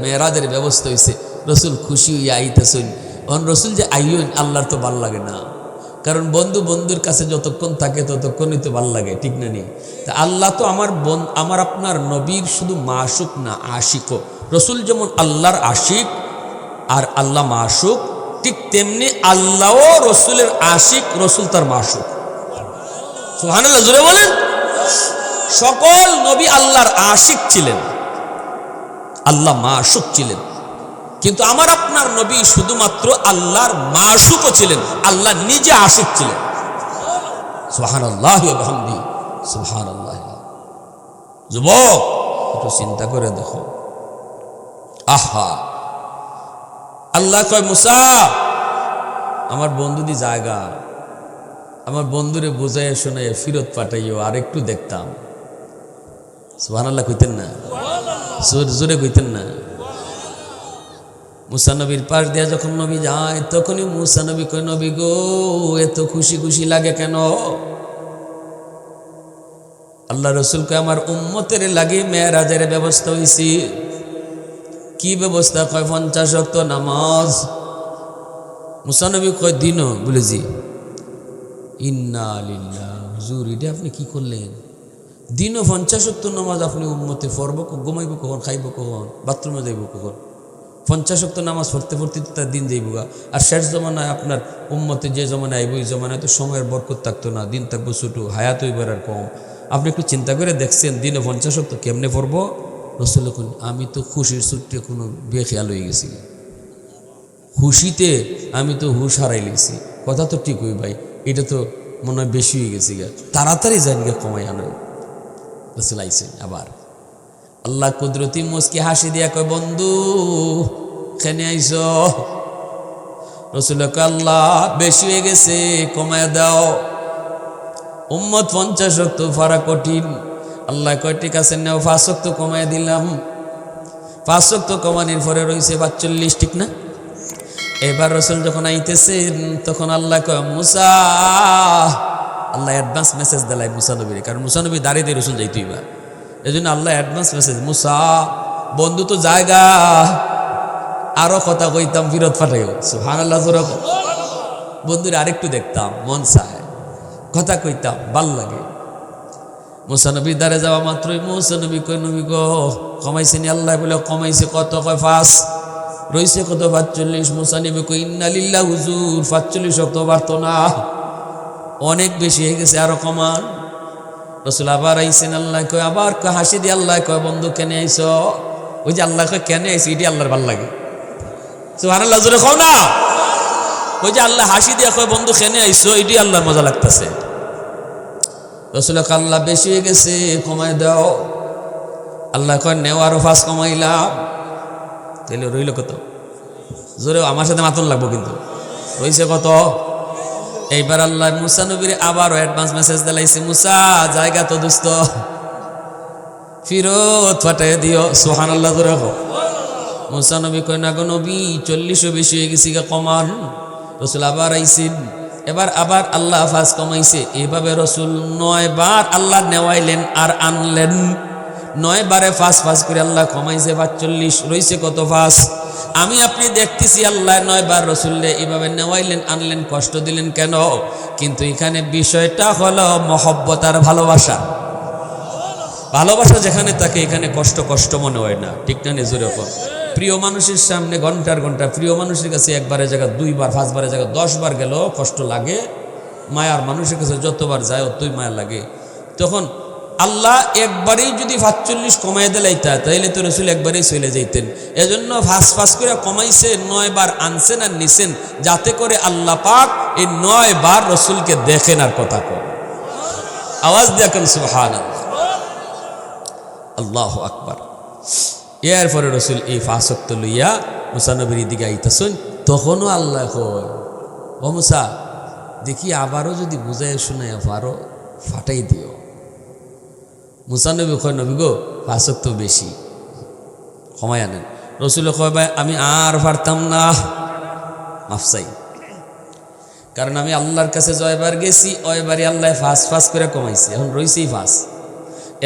মেরাজের ব্যবস্থা হয়েছে, রসুল খুশি হইয়া আইতেছেন। রসুল যে আইন আল্লাহর তো ভাল লাগে না, কারণ বন্ধু বন্ধুর কাছে যতক্ষণ থাকে ততক্ষণই তো ভাল লাগে, ঠিক না? নেই তা আল্লাহ তো আমার আপনার নবীর শুধু মাশুক না, আশিকও। রসুল যেমন আল্লাহর আশিক আর আল্লাহ মাশুক, ঠিক তেমনি আল্লাহও রসুলের আশিক, রসুল তার মাশুক। সুবহানাল্লাহ, জোরে বলেন। সকল নবী আল্লাহর আশিক ছিলেন, আল্লাহ মাশুক ছিলেন, কিন্তু আমার আপনার নবী শুধুমাত্র আল্লাহর মাশুকও ছিলেন, আল্লাহ নিজে আশিক ছিলেন। সুবহানাল্লাহি ওয়া বিহামদিহি, সুবহানাল্লাহ। যুবক, একটু চিন্তা করে দেখো। আহা, আল্লাহ কয়, মুসা আমার বন্ধু দি জায়গা, আমার বন্ধুরে বোঝাইয়া শোনাইয়া ফিরত পাঠাইও, আর একটু দেখতাম। সুবহানাল্লাহ কইতেন না? জোরে কইতেন না? মুসা নবীর পাশ দিয়া যখন নবী যায়, তখনই মুসা নবী কয়, নবী গো, এত খুশি খুশি লাগে কেন? আল্লাহ রসুল কয়, আমার উম্মতের লাগে মেরাজের ব্যবস্থা হইছি। কি ব্যবস্থা? কয় 50 ওয়াক্ত নামাজ। মুসা নবী কয়, দিন বলেছি। ইন্না লিল্লাহ, হুজুর এটা আপনি কি করলেন? দিনও 50 ওয়াক্ত নামাজ আপনি উম্মতে পড়ব, ঘুমাইব কখন, খাইব কখন, বাথরুমে যাইব কখন? 50 ওয়াক্ত নামাজ পড়তে পড়তে তার দিন যাইব গা। আর শেষ জমানায় আপনার উম্মতে যে জমানায় আইব, ওই জমানায় তো সময়ের বরকত থাকতো না, দিন থাকবো ছোটো, হায়াত হইবার আর কম। আপনি একটু চিন্তা করে দেখছেন দিনে 50 ওয়াক্ত কেমনে পড়বো? রসুল কোন, আমি তো খুশির ছুটে কোনো বেখেয়াল হয়ে গেছি, খুশিতে আমি তো হুশ হারাই লেছি। কথা তো ঠিক হই ভাই, এটা তো মনে হয় বেশি হয়ে গেছি গা, তাড়াতাড়ি যান গিয়ে কমাই আনেন। রসুল আইসেন আবার, আল্লাহ কুদরতি মুস্কি হাসি দিয়া কয় বন্ধু খেনে আইস। রসুল কয় আল্লাহ বেশি হয়ে গেছে কমায় দাও। উম্মত 50 ওয়াক্ত ফারা কঠিন। আল্লাহ কয় ঠিক আছে নাও 5 ওয়াক্ত কমায় দিলাম। 5 ওয়াক্ত কমানোর পরে রয়েছে 45, ঠিক না? এবার রসুল যখন আইতেছেন তখন আল্লাহ কয় মুসা, আল্লাহ অ্যাডভান্স মেসেজ দিলাই মুসা নবীর, কারণ মুসা নবী দাঁড়িয়ে দিয়ে রসুল যাইতো এবার। এই জন্য আল্লাহ অ্যাডভান্স মেসেজ, মুসা বন্ধু তো জায়গা, আরো কথা কইতাম ফিরত ফাটাইও। সুবহানাল্লাহ। বন্ধুরা আরেকটু দেখতাম, মন চায়, কথা কইতাম, ভাল লাগে। মুসা নবীর দ্বারে যাওয়া মাত্রই মুসা নবী কই নবী গো কমাইছেনি? আল্লাহ বলে কমাইছে কত? কয় 5। রইছে কত? 45। মুসা নবী কই ইন্না লিল্লাহি হুজুর 45 ওয়াক্ত পারতো না, অনেক বেশি হয়ে গেছে, আরো কমান। রসুল আবার আইসেন, আল্লাহ কয় আবার কয় হাসি দিয়ে আল্লাহ কয় বন্ধু কেনে আইস? ওই যে আল্লাহ কয় কেনে আইসি, এটি আল্লাহর ভাল লাগে। সুবহানাল্লাহ জোরে কও না। ওই যে আল্লাহ হাসি দিয়ে কয় বন্ধু কেনে আইসো, এটি আল্লাহর মজা লাগতেছে। রসুল কয় আল্লাহ বেশি হয়ে গেছে কমায় দাও। আল্লাহ কয় নেও, আরো 5 কমাইলাম। তাহলে রইল কত? জোরে আমার সাথে মাতন লাগবো কিন্তু। রইছে কত? এইবার আল্লাহ মুসা নবীর আবারও অ্যাডভান্স মেসেজ দিলাইছে, মুসা জায়গা তো দুস্থ, ফিরত ফাটাই দিও। সুবহানাল্লাহ জোরে কও। মুসা নবী কয় না গো নবী 40ও বেশি হয়ে গেছি, কমান। রসুল আবার আইসেন, এবার আবার আল্লাহ 5 কমাইছে। এইভাবে রসুল 9 বার আল্লাহ নেওয়াইলেন আর আনলেন। 9 বারে 5 করে আল্লাহ কমাইছে 45। রইছে কত? 5। আমি আপনি দেখতেছি আল্লাহ 9 বার রসুল্লে এইভাবে নেওয়াইলেন আনলেন, কষ্ট দিলেন কেন? কিন্তু এখানে বিষয়টা হলো মহব্বত আর ভালোবাসা। ভালোবাসা যেখানে থাকে এখানে কষ্ট কষ্ট মনে হয় না, ঠিক না? নিজের ওপর প্রিয় মানুষের সামনে ঘন্টার ঘন্টা, প্রিয় মানুষের কাছে একবারের জায়গা 2 বার 5 বারের জায়গা 10 বার গেল কষ্ট লাগে। মায়ার মানুষের কাছে যতবার যায় অতই মায়া লাগে। তখন আল্লাহ একবারেই যদি 45 কমাই দিলাইতা তাইলে তো রসুল একবারেই চলে যাইতেন। এজন্য 5 করে কমাইছে, 9 বার আনছেন আর নিছেন, যাতে করে আল্লাহ পাক এই 9 বার রসুলকে দেখেন আর কথা কন। আওয়াজ দেখেন সুবহানাল্লাহ, আল্লাহু আকবার। এরপরে রসুল এই 5 ওয়াক্ত লইয়া মুসা নবীর দিকে আইতাছেন। তখনও আল্লাহ কয় ও মুসা দেখি আবারও যদি বুঝাই শুনাইয়া পারো ফাটাই দিও। মুসা নবী কয় নবী গো 5 ওয়াক্ত বেশি, ক্ষমাই আনেন। রসুল কয় ভাই আমি আর পারতাম না, মাফ চাই, কারণ আমি আল্লাহর কাছে জয়বার গেছি, ওইবারই আল্লাহ 5 করে কমাইছে, এখন রইছেই 5।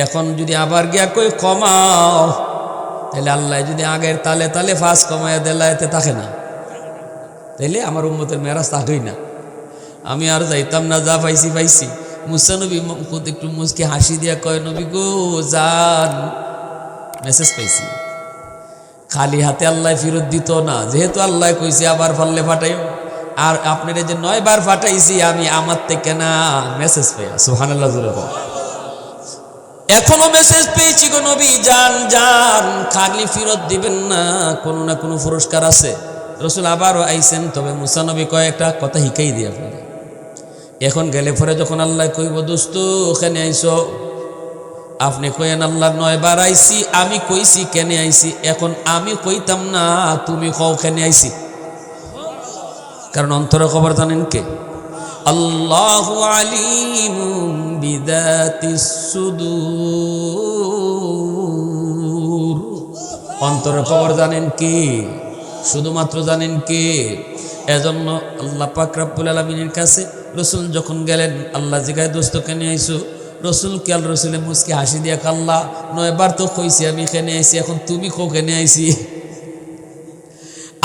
এখন যদি আবার গিয়া কই কমাও, তাহলে আল্লাহ যদি আগের তালে তালে 5 কমাইয়া দিলা এতে থাকে না, তাইলে আমার উম্মতের মেরাজ থাকই না। আমি আর যাইতাম না, যা পাইছি পাইছি। মুসা নবী একটু মুসকে হাসি দিয়া কয় নবী গো যান, মেসেজ পাইছি। খালি হাতে আল্লাহ ফিরত দিত না, যেহেতু আল্লাহ কইছে আবার ফাললে ফাটাইও। আর আপনার যে 9 বার ফাটাইছি আমি আমার থেকে না, মেসেজ পাইয়া। সুবহানাল্লাহ জোরে বল। এখনো মেসেজ পেয়েছি গো নবী, যান যান, খালি ফিরত দিবেন না, কোনো না কোনো পুরস্কার আছে। রসুল আবারও আইসেন, তবে মুসা নবী কয়েকটা কথা শিখাই দিয়ে আপনারা। এখন গেলে পরে যখন আল্লাহ কইব দোস্ত ওখানে আইসো, আপনি কইেন আল্লাহ 9 বার আইসি, আমি কইছি কেনে আইসি। এখন আমি কইতাম না, তুমি কও কেনে আইসি, কারণ অন্তরে খবর জানেন কে? আল্লাহু আলিমুম বিদাতিস সুদূর। অন্তরে খবর জানেন কে? শুধুমাত্র জানেন কে? এজন্য আল্লাহ পাক রব্বুল আলামিনের কাছে রসুল যখন গেলেন, আল্লাহ জিগায় দোস্ত কেনে আইসো? রসুল কেল রসুলের মুসকে হাসি দিয়া কাল্লা 9 বার তো কইছি আমি কেনে আইসি, এখন তুমি কো কেনে আইসি?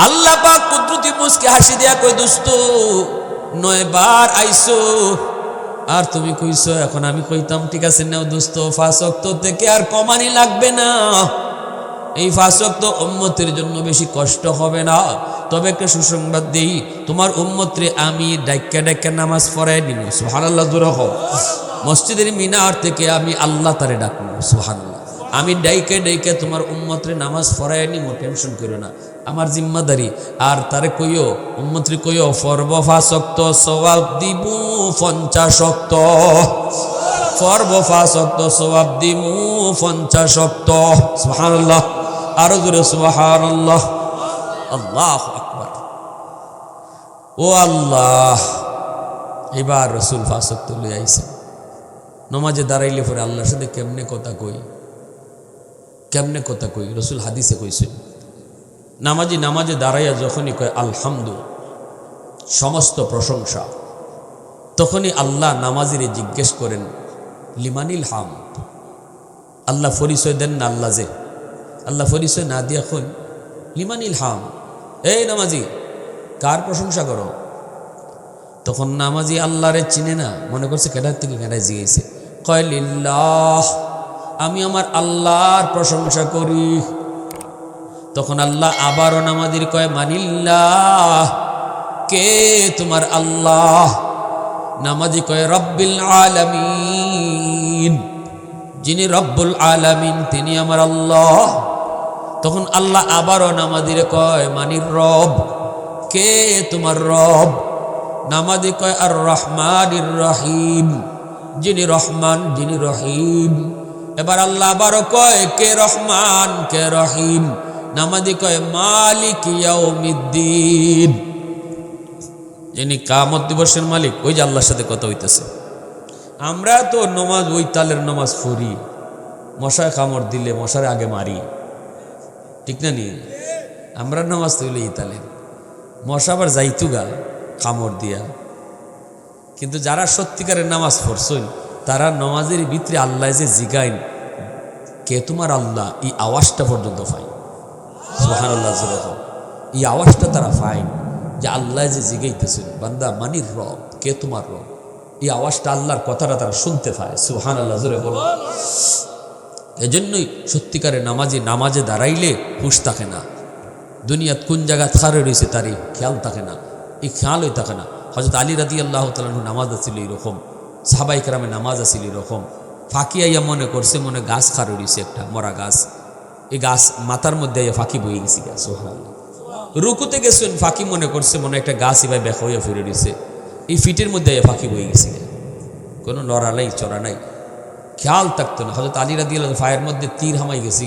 আল্লাহ পাক কুদরতি মুসকে হাসি দিয়া কই দোস্ত 9 বার আইসো আর তুমি কইছো, এখন আমি কইতাম ঠিক আছে নাও দোস্ত 5 ওয়াক্ত থেকে আর কমানি লাগবে না। এই 5 ওয়াক্ত উম্মতের জন্য বেশি কষ্ট হবে না। তবে একটা সুসংবাদ দেই, তোমার উম্মতরে আমি ডাইক্কা ডাইক্কা নামাজ পড়াই দিব। সুবহানাল্লাহ জোরে হোক। মসজিদের মিনার থেকে আমি আল্লাহ তারে ডাকবো। সুবহানাল্লাহ। আমি ডাইকে ডাইকে তোমার উম্মতরে নামাজ পড়ায় নিমো, টেনশন করো না, আমার জিম্মাদারি। আর তারে কইও, উম্মতরে কইও, ফরব 5 ওয়াক্ত সওয়াব দিমু 50 ওয়াক্ত, ফরব 5 ওয়াক্ত সওয়াব দিমু 50 ওয়াক্ত। সুবহানাল্লাহ, আরো জোরে সুবহানাল্লাহ। আল্লাহু আকবার। ও আল্লাহ, এবার রসুল 5 ওয়াক্ত লই আইছেন। নমাজে দাঁড়াইলে পরে আল্লাহর সাথে কেমনে কথা কই, কেমনে কথা কই? রসুল হাদিসে কইছেন, নামাজে দাঁড়াইয়া যখনই কয় আলহামদু, সমস্ত প্রশংসা, তখনই আল্লাহ নামাজিরে জিজ্ঞেস করেন লিমানিল হামদ। আল্লাহ পরিচয় দেন না, আল্লাহ পরিচয় না দিয়া কইন লিমানিল হাম, এই নামাজি কার প্রশংসা করো? তখন নামাজি আল্লাহরে চিনে না, মনে করছে কেডার থেকে কেডায় জিগেছে, কয় লিল্লাহ, আমি আমার আল্লাহর প্রশংসা করি। তখন আল্লাহ আবারও নামাজির কয় মানিল্লাহ, কে তোমার আল্লাহ? নামাজি কয় রব্বিল আলামিন, যিনি রব্বুল আলামিন তিনি আমার আল্লাহ। তখন আল্লাহ আবারও নামাজির কয় মানির রব, কে তোমার রব? নামাজি কয় আর রহমানির রহিম, যিনি রহমান যিনি রহিম। এবার আল্লাহ আবারও কয় কে রহমান কে রহিম? নামাজি কয় মালিক ইয়াউমিদ্দিন, যিনি কিয়ামত দিবসের মালিক। ওই যে আল্লাহর সাথে কথা হইতেছে। আমরা তো নমাজ ওই তালের নামাজ পড়ি, মশায় কামড় দিলে মশারে আগে মারি, ঠিক না নি? আমরা নামাজ তৈলে এই তালের, মশা আবার যাইতুগা কামড় দিয়া। কিন্তু যারা সত্যিকারের নামাজ পড়ছেন, তারা নামাজের ভিতরে আল্লাহ যে জিগাইন কে তোমার আল্লাহ, এই আওয়াজটা পর্যন্ত পাই। সুবহানাল্লাহ, এই আওয়াজটা তারা পায় যে আল্লাহ যে জিগাইতেছেন বান্দা মানির রব, কে তোমার রব, এই আওয়াজটা আল্লাহর কথাটা তারা শুনতে পায়। সুবহানাল্লাহ, জোরে বলো। এজন্যই সত্যিকারের নামাজে দাঁড়াইলে হুশ থাকে না। দুনিয়াত কোন জায়গা খারে রয়েছে তারই খেয়াল থাকে না, এই খেয়ালই থাকে না। হযরত আলী রাদিয়াল্লাহু তাআলা নামাজ আছিল এরকম, সাহাবায়ে কেরামের নামাজ আছিল এরকম। ফাঁকি আইয়া মনে করছে মনে গাছ খারে রয়েছে, একটা মরা গাছ, এই গাছ মাথার মধ্যে আইয়া ফাঁকি বয়ে গেছি। সুবহানাল্লাহ। রুকুতে গেছেন, ফাঁকি মনে করছে মনে একটা গাছ এবার ব্যাক হইয়া ফিরে রয়েছে, এই ফিটের মধ্যে আইয়া ফাঁকি বয়ে গেছি। কোনো নড়া নাই চড়া নাই, খেয়াল থাকতো না। হযরত আলী রাদিয়াল্লাহু ফায়ের মধ্যে তীর হামাই গেছি,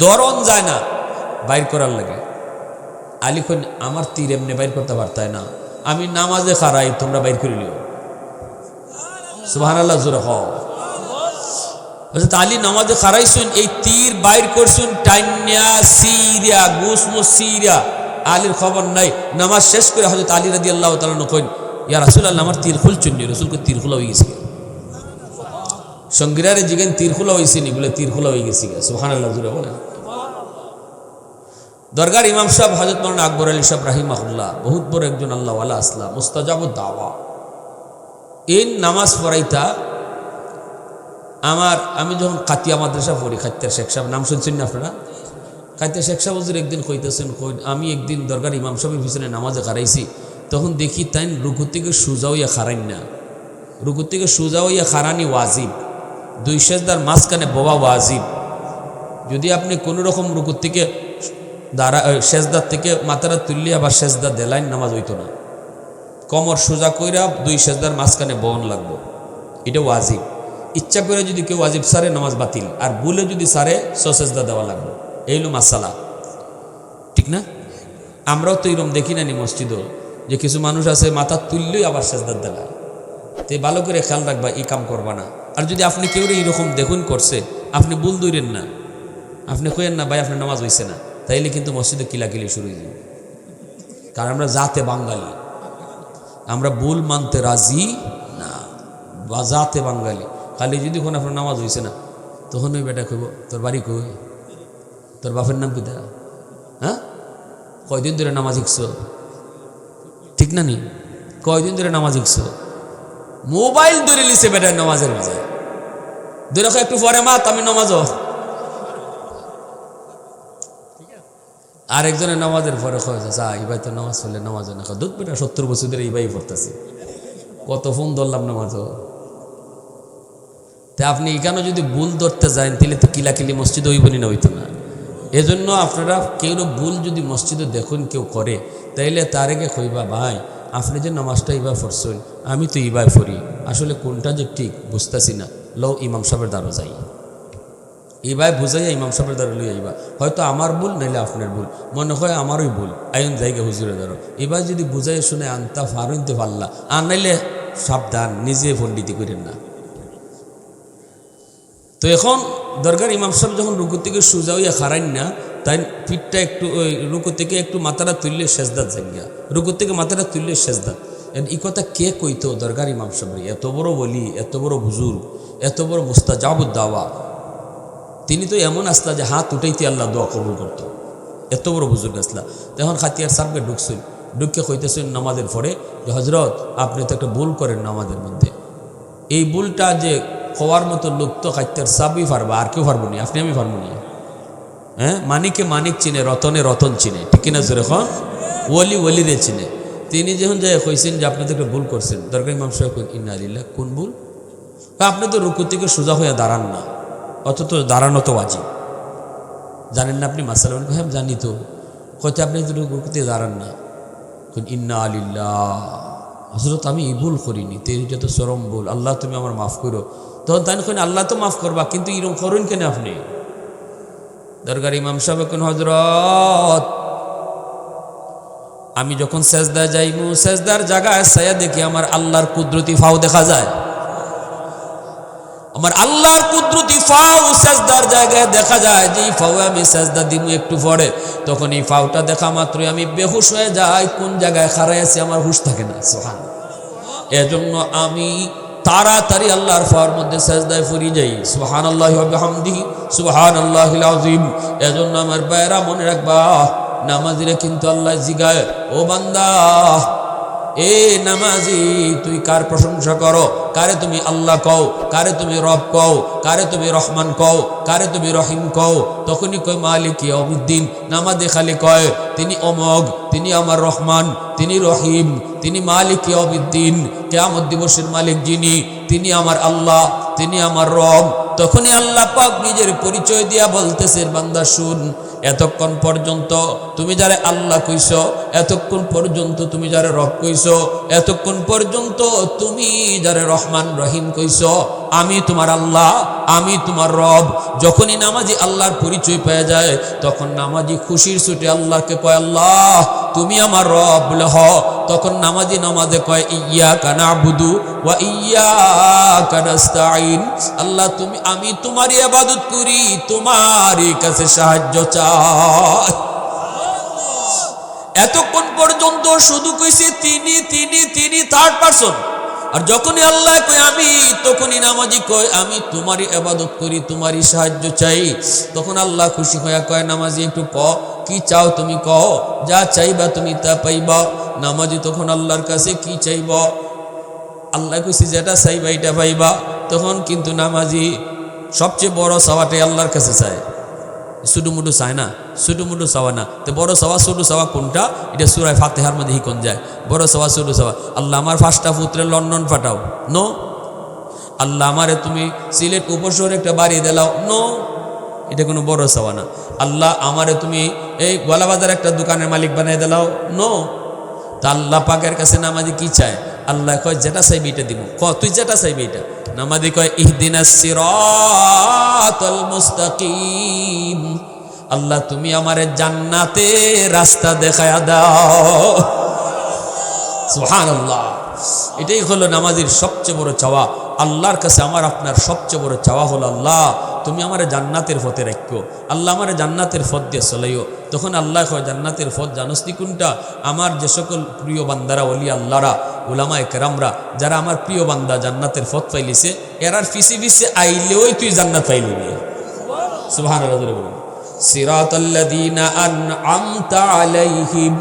দরন যায় না বাইর করার লাগে। আলী কইন আমার তীর এমনি বাইর করতে পারতায় না, আমি নামাজে খারাই, তোমরা বাইর করে লিও। সুবহানাল্লাহ, জোরে হ। হযরত আলী নামাজে খারাইছেন, এই তীর বাইর করছেন টাইনিয়া সিরিয়া গুসমুস সিরিয়া। আলীর খবর নাই। নামাজ শেষ করে হযরত আলী রাদিয়াল্লাহু তাআলা কইন ইয়া রাসূলুল্লাহ, আমার তীর খুলছেন নি? রাসূলকে তীর খোলা হয়ে গেছে। সঙ্গীরারে জিগেন তীর খোলা হয়েছে নি? বলে তীর খোলা হয়ে গেছে। সুবহানাল্লাহ, জোরে বলেন। দরগার ইমাম সাহেব হযরত মাওলানা আকবর আলী সাহেব রাহিমাহুল্লাহ, বহুত বড় একজন আল্লাহওয়ালা আসলাম, মুস্তাজাবুদ দাওয়া। এই নামাজ পড়াইতা আমি যখন কাতিয়া মাদ্রাসা পড়ি, খাতিয়া শেখ সাহেব নাম শুনছেন না আপনারা? খাতিয়া শেখ সাহেব হুজুর একদিন কইতেছেন, আমি একদিন দরগার ইমাম সাহেবের পিছনে নামাজে খারাইছি, তখন দেখি তাই রুকু থেকে সোজা হইয়া খারাইন না। রুকু থেকে সোজা হইয়া খারানি ওয়াজিব, 2 সেজদার মাঝখানে ববা ওয়াজিব। যদি আপনি কোনো রকম রুকু থেকে সেজদার থেকে মাথাটা তুললে আবার সেজদা দেলাইন, নামাজ হইতো না। কমর সোজা কইরা 2 সেজদার মাঝখানে বহন লাগবো, এটা ওয়াজিব। ইচ্ছা করে যদি কেউ ওয়াজিব সারে নামাজ বাতিল, আর ভুলে যদি সারে সেজদা দেওয়া লাগবে। এই হলো মাসালা, ঠিক না? আমরাও তো এরকম দেখি না নি মসজিদও, যে কিছু মানুষ আছে মাথা তুললেই আবার সেজদা দেলায়। তো ভালো করে খেয়াল রাখবা, এই কাম করবা না। আর যদি আপনি কেউ এইরকম দেখুন করছে, আপনি ভুল দৌড়েন না, আপনি কইেন না ভাই আপনার নামাজ হয়েছে না, তাইলে কিন্তু মসজিদে কিলাকিলি শুরু হয়ে যাবে। কারণ আমরা জাতে বাঙালি, আমরা ভুল মানতে রাজি না, বা জাতে বাঙালি। খালি যদি কোনো আপনার নামাজ হয়েছে না, তখন ওই বেটা কইব তোর বাড়ি কই, তোর বাপের নাম কিতা, হ্যাঁ, কয়দিন ধরে নামাজ শিখছ, ঠিক না নি? কয়দিন ধরে নামাজ শিখছ? মোবাইল ধরে লিছে বেটার নামাজের মাঝে, ধরে একটু পরে মা আমি নামাজও। আরেকজনের নামাজের পরে কয়েছে চা ইবাই তো নামাজ পড়লে নামাজ না, দুধ বেটা 70 বছর ধরে ইবাই পড়তেছি, কত ফোন ধরলাম নামাজও। তা আপনি এখানে যদি ভুল ধরতে যান তাহলে তো কিলাকিলি মসজিদ হইবনি না, হইতো না। এজন্য আপনারা কেউ ভুল যদি মসজিদে দেখুন কেউ করে, তাইলে তার আগে কইবা ভাই আপনি যে নামাজটা ইবা পড়ছেন আমি তো ইবাই পড়ি, আসলে কোনটা যে ঠিক বুঝতেছি না, লও ইমাম সাহেবের দ্বারা যাই, ইবাই বুঝাইয়া ইমাম সাহেবের দ্বারা লই আইবা। হয়তো আমার ভুল নাইলে আপনার ভুল, মনে হয় আমারই ভুল, আইন জায়গা হুজুরের দ্বারা এবার যদি বুঝাই শুনে আনতা ফারুনতে পারলা, আর নাইলে সাবধান নিজে পণ্ডিতি করেন না। তো এখন দরকার ইমাম সাহেব যখন রুকু থেকে সোজা হইয়া খারাইন না, তাই পিঠটা একটু ওই রুকু থেকে একটু মাথাটা তুললে সেজদাত জায়গা, রুকু থেকে মাথাটা তুললে সেজদাত। এই কথা কে কইতো দরকার ইমাম সাহেব? এত বড় বলি, এত বড় বুজুর্গ, এত বড় মুস্তাজাবুদ দাওয়া, তিনি তো এমন আসলা যে হাত উঠাইতে আল্লাহ দোয়া কবুল করতো, এত বড় বুজুর্গ আসলা। তখন খাতিয়ার সাহেবকে ঢুকছিল, ঢুককে কইতেছেন নামাজের পরে যে হজরত আপনি তো একটা ভুল করেন নামাজের মধ্যে, এই ভুলটা যে হওয়ার মতো লোক তো খাইতের সাবই পারবা, আর কেউ পারবো নি, আপনি আমি পারবো নি। হ্যাঁ, মানিকে মানিক চিনে, রতনে রতন চিনে, ঠিক কিনা জোরে এখন ওলিরে চিনে। তিনি যখন যাই কইছেন যে আপনি তো একটা ভুল করছেন, দরকার ইমাম সাহেব ইন্না লিল্লাহ, কোন ভুল? আপনি তো রুকু থেকে সোজা হয়ে দাঁড়ান না, অথচ দাঁড়ানো তো ওয়াজিব, জানেন না আপনি মাসালা? হ্যাঁ জানি তো। হয়তো আপনি তো রুকু থেকে দাঁড়ান না, ইন্না লিল্লাহ হজরত আমি এই ভুল করিনি, এটা তো চরম ভুল, আল্লাহ তুমি আমার মাফ করো। তখন তাই কইন আল্লাহ তো মাফ করবা, কিন্তু এরকম করুন কেন আপনি? দরকার ইমাম সাহেব কোন হজরত আমি যখন সেজদায় যাইমু, সেজদার জায়গায় ছায়া দেখি আমার আল্লাহর কুদরতি ফাও দেখা যায়, আমার আল্লাহর কুদরতি ফাও সেজদার জায়গায় দেখা যায়। যে ফাও আমি সেজদা দিমু একটু পরে, তখন এই ফাওটা দেখা মাত্রই আমি বেহুশ হয়ে যাই, কোন জায়গায় খাড়াই আছি আমার হুশ থাকে না। সুবহানাল্লাহ। এজন্য আমি তাড়াতাড়ি আল্লাহর ফাওয়ার মধ্যে সেজদায় পড়ে যাই, সুবহানাল্লাহি ওয়া বিহামদিহি সুবহানাল্লাহিল আযীম। এজন্য আমার ভাইরা মনে রাখবা, নামাজিরে কিন্তু আল্লাহ জিগায়, ও বান্দা এ নামাজি তুই কার প্রশংসা করো, কারে তুমি আল্লাহ কও, কারে তুমি রব কও, কারে তুমি রহমান কও, কারে তুমি রহিম কও? তখনই কয় মালিক ইয়াউমিদ্দিন। নামাজে খালি কয় তিনি অমোঘ, তিনি আমার রহমান, তিনি রহিম, তিনি মালিক ইয়াউমিদ্দিন, কিয়ামত দিবসের মালিক যিনি, তিনি আমার আল্লাহ, তিনি আমার রব। তখনই আল্লাহ পাক নিজের পরিচয় দিয়া বলতেছে, বান্দা শুন, এতক্ষণ পর্যন্ত তুমি যারে আল্লাহ কইছ, এতক্ষণ পর্যন্ত তুমি যারে রব কইছ, এতক্ষণ পর্যন্ত তুমি যারে রহমান রহিম কইছ, আমি তোমার আল্লাহ, আমি তোমার রব। যখনই নামাজি আল্লাহর পরিচয় পেয়ে যায়, তখন নামাজি খুশির ছুটে আল্লাহকে কয়, আল্লাহ তুমি আমার রব বলে হ। তখন নামাজি নামাজে কয়, ইয়্যাকা না'বুদু ওয়া ইয়্যাকা নাস্তাঈন। আল্লাহ তুমি, আমি তোমারই ইবাদত করি, তোমারই কাছে সাহায্য চাই। এতক্ষণ পর্যন্ত শুধু কইছে তিনি তিনি তিনি, থার্ড পারসন। আর যখনই আল্লাহ কয় আমি, তখনই নামাজি কয় আমি তোমারই ইবাদত করি, তোমারই সাহায্য চাই। তখন আল্লাহ খুশি হয়ে কয়, নামাজি একটু কি চাও তুমি কও, যা চাইবা তুমি তা পাইবা। নামাজি তখন আল্লাহর কাছে কি চাইব, আল্লাহ কইছে যেটা চাইবা এটা পাইবা। তখন কিন্তু নামাজি সবচেয়ে বড় চাওয়াটাই আল্লাহর কাছে চায়, ছোটমুটো চায় না, ছোটমুটো চাওয়া না। তো বড় চাওয়া ছোট চাওয়া কোনটা, এটা সূরা ফাতিহার মধ্যে হিকন যায়। বড় চাওয়া ছোট চাওয়া, আল্লাহ আমার 5টা পুত্রের লন্ডন পাঠাও, নো। আল্লাহ আমারে তুমি সিলেট উপশহরে একটা বাড়ি দিলাও, নো, এটা কোনো বড় চাওয়া না। আল্লাহ আমারে তুমি এই গোলাবাজার একটা দোকানের মালিক বানিয়ে দিলাও, নো। তা আল্লাহ পাকের কাছে নামাজি কি চায়? আল্লাহ কয় যেটা চাইবি এটা দিব। তুই যেটা চাইবি এটা। নামাজি কয় ইহদিনাস সিরাতাল মুস্তাকিম, আল্লাহ তুমি আমারে জান্নাতে রাস্তা দেখায়া দাও। সুবহানাল্লাহ। এটাই হলো নামাজির সবচেয়ে বড় চাওয়া। আল্লাহর কাছে আমার আপনার সবচেয়ে বড় চাওয়া হলো, আল্লাহ তুমি আমারে জান্নাতের পথে রাখো, আল্লাহ আমারে জান্নাতের পথ দিয়ে চলাইও। তখন আল্লাহ কয় জান্নাতের পথ জানোস নি কোনটা? আমার যে সকল প্রিয় বান্দারা, ওলি আল্লাহরা, উলামায়ে কেরামরা, যারা আমার প্রিয় বান্দা জান্নাতের পথ পাইলিছে, এরার ফিসি ফিসি আইলেওই তুই জান্নাত পাইলি। সুবহানাল্লাহ। সিরাতাল্লাযীনা আন'আমতা আলাইহিম,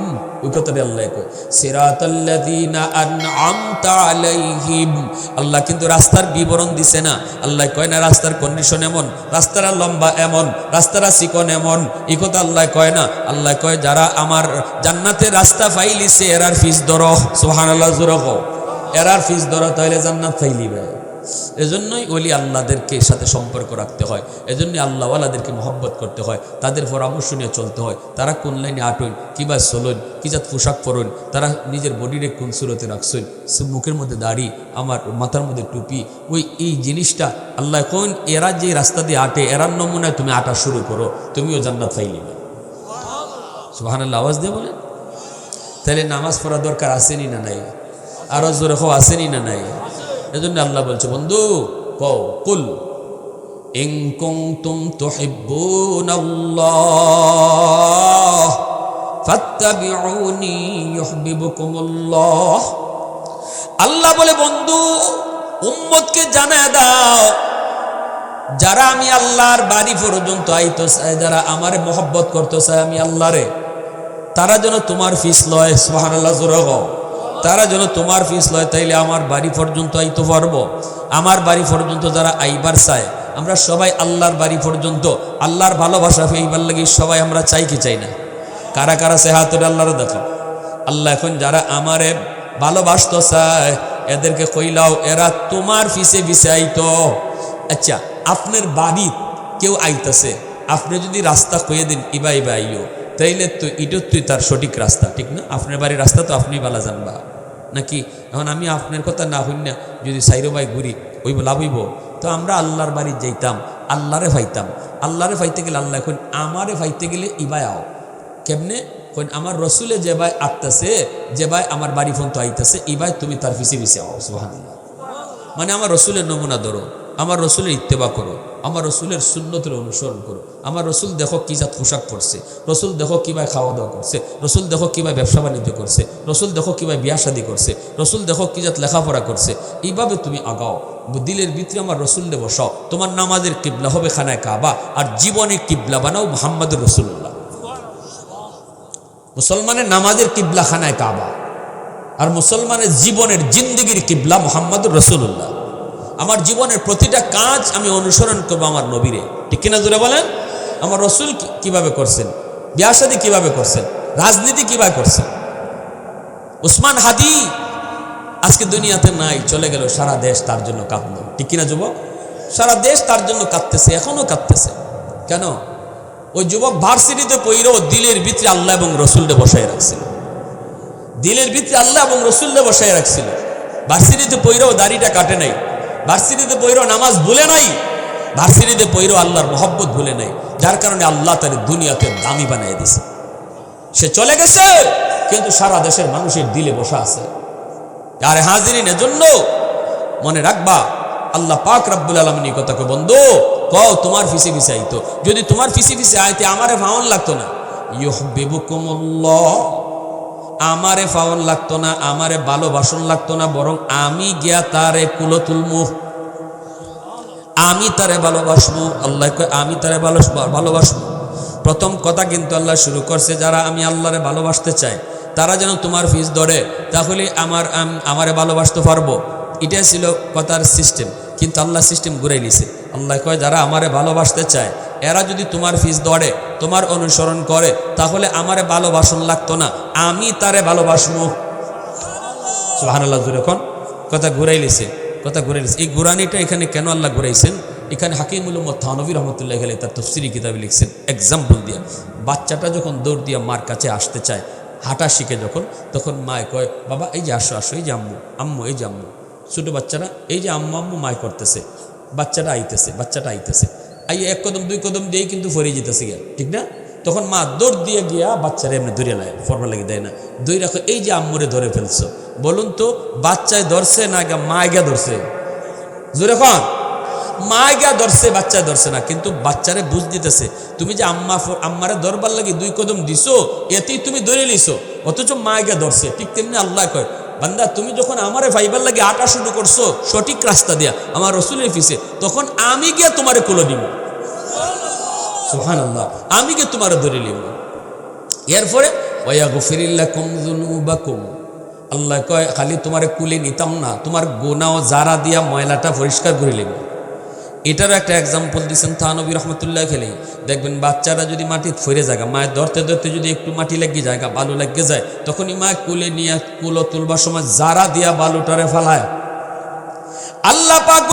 ওই কথাটা আল্লাহ কয় সিরাতাল্লাযীনা আন'আমতা আলাইহিম। আল্লাহ কিন্তু রাস্তার বিবরণ দিছে না। আল্লাহ কয় না রাস্তার কন্ডিশন এমন, রাস্তাটা লম্বা এমন, রাস্তাটা চিকন এমন, এই কথা আল্লাহ কয় না। আল্লাহ কয় যারা আমার জান্নাতের রাস্তা পাইলিছে এরার ফিস ধরো। সুবহানাল্লাহ। জোরে কও, এরার ফিস ধরো, তাহলে জান্নাত পাইলিবে। এজন্যই ওলি আল্লাহদেরকে সাথে সম্পর্ক রাখতে হয়, এজন্যই আল্লাহওয়ালাদেরকে মহব্বত করতে হয়, তাদের পরামর্শ নিয়ে চলতে হয়। তারা কোন লাইনে আটইন, কিবা চলুন, কি জাত পোশাক পরুন, তারা নিজের বডিরে কোন সুরতে রাখছেন, মুখের মধ্যে দাড়ি, আমার মাথার মধ্যে টুপি, ওই এই জিনিসটা আল্লাহ কোন এরা যে রাস্তা দিয়ে আটে এরার নমুনায় তুমি আটা শুরু করো, তুমিও জান্নাত পাইলিবে। সুবহানাল্লাহ আওয়াজ দিয়ে বলেন। তাহলে নামাজ পড়া দরকার আসেনি না নাই? আরো জোরে হো আসেনি না নাই? এজন্য আল্লাহ বলছে বন্ধু কও কুল ইন কুনতুম তুহিব্বুনাল্লাহ ফাত্তাবিউনি ইউহিব্বুকুমুল্লাহ। আল্লাহ বলে বন্ধু উম্মতকে জানায় দাও, যারা আমি আল্লাহর বাড়ি পর্যন্ত আইতো চায়, যারা আমারে মহব্বত করতে চায় আমি আল্লাহরে, তারা যেন তোমার ফিস লয়। সুবহানাল্লাহ জোরে কও। তারা যেন তোমার ফিস লয়, তাইলে আমার বাড়ি পর্যন্ত আইতে পারবো। আমার বাড়ি পর্যন্ত যারা আইবার চায়, আমরা সবাই আল্লাহর বাড়ি পর্যন্ত আল্লাহর ভালোবাসা পেইবার লাগি সবাই আমরা চাই কি চাই না? কারা কারা সে হাতের আল্লাহরে দেখো। আল্লাহ এখন যারা আমারে ভালোবাসতে চায় এদেরকে কইলাও এরা তোমার ফিসে ফিসে আইতো। আচ্ছা আপনার বাড়ি কেউ আইতেছে, আপনি যদি রাস্তা কইয়ে দিন ইবা ইবা আইও, তাইলে তো এটা তুই তার সঠিক রাস্তা, ঠিক না? আপনার বাড়ির রাস্তা তো আপনি বালা জানবা নাকি? এখন আমি আপনার কথা না হইন না যদি সাইরো ভাই ঘুরি ওই লাভ হইব? তো আমরা আল্লাহর বাড়ি যাইতাম, আল্লাহরে ফাইতাম। আল্লাহরে ফাইতে গেলে আল্লাহ এখন আমারে ফাইতে গেলে ইবাই আও কেমনে? কোন আমার রসুলে যে ভাই আটতেছে, যে ভাই আমার বাড়ি ফোন তো আইতেছে, ইবাই তুমি তার ফিসে ফিসে আও। সুবহানাল্লাহ। মানে আমার রসুলের নমুনা ধরো, আমার রসুলের ইত্তেবা করো, আমার রসুলের সুন্নতের অনুসরণ করো। আমার রসুল দেখো কি জাত পোশাক পরছে, রসুল দেখো কিভাবে খাওয়া দাওয়া করছে, রসুল দেখো কিভাবে ব্যবসা বাণিজ্য করছে, রসুল দেখো কিভাবে বিয়া শাদী করছে, রসুল দেখো কি জাত লেখাপড়া করছে। এইভাবে তুমি আগাও, দিলের ভিতরে আমার রসুলকে বসাও। তোমার নামাজের কিবলা হবে খানায় কাবা, আর জীবনের কিবলা বানাও মুহাম্মদুর রাসূলুল্লাহ। মুসলমানের নামাজের কিবলা খানায় কাবা, আর মুসলমানের জীবনের জিন্দগির কিবলা মুহাম্মদুর রাসূলুল্লাহ। আমার জীবনের প্রতিটা কাজ আমি অনুসরণ করবো আমার নবীরে, ঠিক কিনা জোরে বলেন? আমার রসুল কিভাবে করছেন, বিয়া শাদী কিভাবে করছেন, রাজনীতি কিভাবে করছেন। উসমান হাদি আজকে দুনিয়াতে নাই, চলে গেল, সারা দেশ তার জন্য কাঁদলো, ঠিক কিনা যুবক? সারা দেশ তার জন্য কাঁদতেছে, এখনো কাঁদতেছে। কেন? ওই যুবক ভার্সিটিতে পইরো দিলের ভিতরে আল্লাহ এবং রসুলকে বসায় রাখছিল, দিলের ভিতরে আল্লাহ এবং রসুলকে বসায় রাখছিল। ভার্সিটিতে পইরো দাড়িটা কাটে নাই, ভার্সিটিতে পইরো নামাজ ভুলে নাই, ভার্সিটিতে পইরো আল্লাহর মহব্বত ভুলে নাই, যার কারণে আল্লাহ তার দুনিয়াতে দামি বানিয়ে দিছে। সে চলে গেছে কিন্তু সারা দেশের মানুষের দিলে বসা আছে। আরে হাজিরিন, এজন্য মনে রাখবা আল্লাহ পাক রব্বুল আলামিন কথাকে বন্ধু কও তোমার ফিসে ফিসে আইতো, যদি তোমার ফিসে ফিসে আইতে আমারে ফাউন লাগতো না। ইউহিব্বুকুমুল্লাহ, আমারে ফাউন লাগতো না, আমারে ভালোবাসন লাগতো না, বরং আমি গিয়া তারে কুলো তুলমু, আমি তারে ভালোবাসবো। আল্লাহ কয় আমি তারে ভালোবাসবো। প্রথম কথা কিন্তু আল্লাহ শুরু করছে, যারা আমি আল্লাহরে ভালোবাসতে চাই তারা যেন তোমার ফিস ধরে, তাহলে আমারে ভালোবাসতে পারবো। এটা ছিল কথার সিস্টেম, কিন্তু আল্লাহ সিস্টেম ঘুরাই নিছে। আল্লাহ কয় যারা আমারে ভালোবাসতে চায় এরা যদি তোমার ফিস ধরে, তোমার অনুসরণ করে, তাহলে আমারে ভালোবাসন লাগতো না, আমি তারে ভালোবাসবো। সুবহানাল্লাহ। যখন কথা ঘুরাই নিছে, কথা ঘুরাই নিছে। এই ঘুরানিটা এখানে কেন আল্লাহ ঘুরাইছেন? এখানে হাকিমুল উম্মত থানভী রহমতুল্লাহ আলাইহি তার তাফসীরি কিতাবে লিখছেন এক্সাম্পল দিয়া। বাচ্চাটা যখন দৌড় দিয়া মার কাছে আসতে চায়, হাঁটা শিখে যখন, তখন মায় কয় বাবা এই যে আসো আসো, এই যে আম্মু আম্মু, এই যে আম্মু। ছোটো বাচ্চারা এই যে আম্মু আম্মু মায় করতেছে, বাচ্চাটা আইতেছে, আই এক কদম দুই কদম দিয়েই কিন্তু ফরিয়ে যেতেছে গিয়া, ঠিক না? তখন মা দৌড় দিয়ে গিয়া বাচ্চারা এমনি দৌড়িয়ে লাগে, ফরমা লাগে দেয় না, দই রাখো, এই যে আম্মুরে ধরে ফেলছো। বলুন তো বাচ্চায় ধরছে না মায় গিয়া ধরছে? জোরে খান, মায় গিয়া ধরছে, বাচ্চায় ধরছে না। কিন্তু বাচ্চারে বুঝ দিতেছে তুমি যে আম্মারে ধরবার লাগে দুই কদম দিছো, এতেই তুমি ধরে লিছো, অথচ মায় গিয়া ধরছে। ঠিক তেমনি আল্লাহ কয় বান্দা তুমি যখন আমারে ফাইবার লাগে আটা শুরু করছো সঠিক রাস্তা দিয়া আমার রসুলের ফিসে, তখন আমি গিয়া তোমারে কোলো দিব। সুবহানাল্লাহ, আমি গিয়ে তোমারে ধরে নিব। এরপরে ওয়াগফিরিল্লাকুম যুনুবাকুম, আল্লাহ কয় খালি তোমারে কুলে নিতাম না, তোমার গুনাহ জারা দিয়া ময়লাটা পরিষ্কার করে নিব। এটারও একটা এক্সাম্পল দিচ্ছেন থানভী রহমতুল্লাহ খেলে। দেখবেন বাচ্চারা যদি মাটিতে ফিরে যায়, মায়ের ধরতে ধরতে যদি একটু মাটি লেগে যায়, বালু লেগে যায়, তখনই মা কুলে নিয়ে কুলো তুলবার সময় জারা দিয়া বালুটারে ফেলায়। আল্লাহ পাক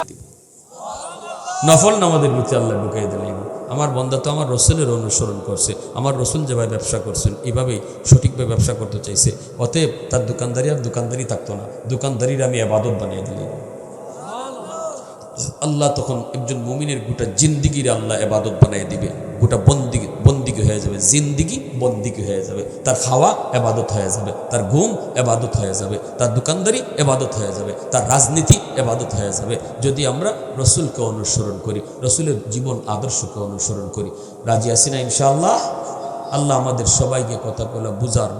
নফল নামাজের ভিতরে আল্লাহ ঢুকাই দিলেন। আমার বন্দা তো আমার রসুলের অনুসরণ করছে, আমার রসুল যেভাবে ব্যবসা করছেন এভাবেই সঠিকভাবে ব্যবসা করতে চাইছে। অতএব তার দোকানদারি আর দোকানদারি থাকতো না, দোকানদারির আমি ইবাদত বানিয়ে দিলাম। আল্লাহ তখন একজন মুমিনের গোটা জিন্দিগির আল্লাহ ইবাদত বানিয়ে দিবে, গোটা বন্দিগি হয়ে যাবে, জিন্দিগি বন্দিগি হয়ে যাবে। তার খাওয়া ইবাদত হয়ে যাবে, তার ঘুম ইবাদত হয়ে যাবে, তার দোকানদারি ইবাদত হয়ে যাবে, তার রাজনীতি ইবাদত হয়ে যাবে। যদি আমরা রসুলকে অনুসরণ করি, রসুলের জীবন আদর্শকে অনুসরণ করি। রাজি আছি না ইনশাআল্লাহ? আল্লাহ আমাদের সবাইকে কথাগুলো বুঝার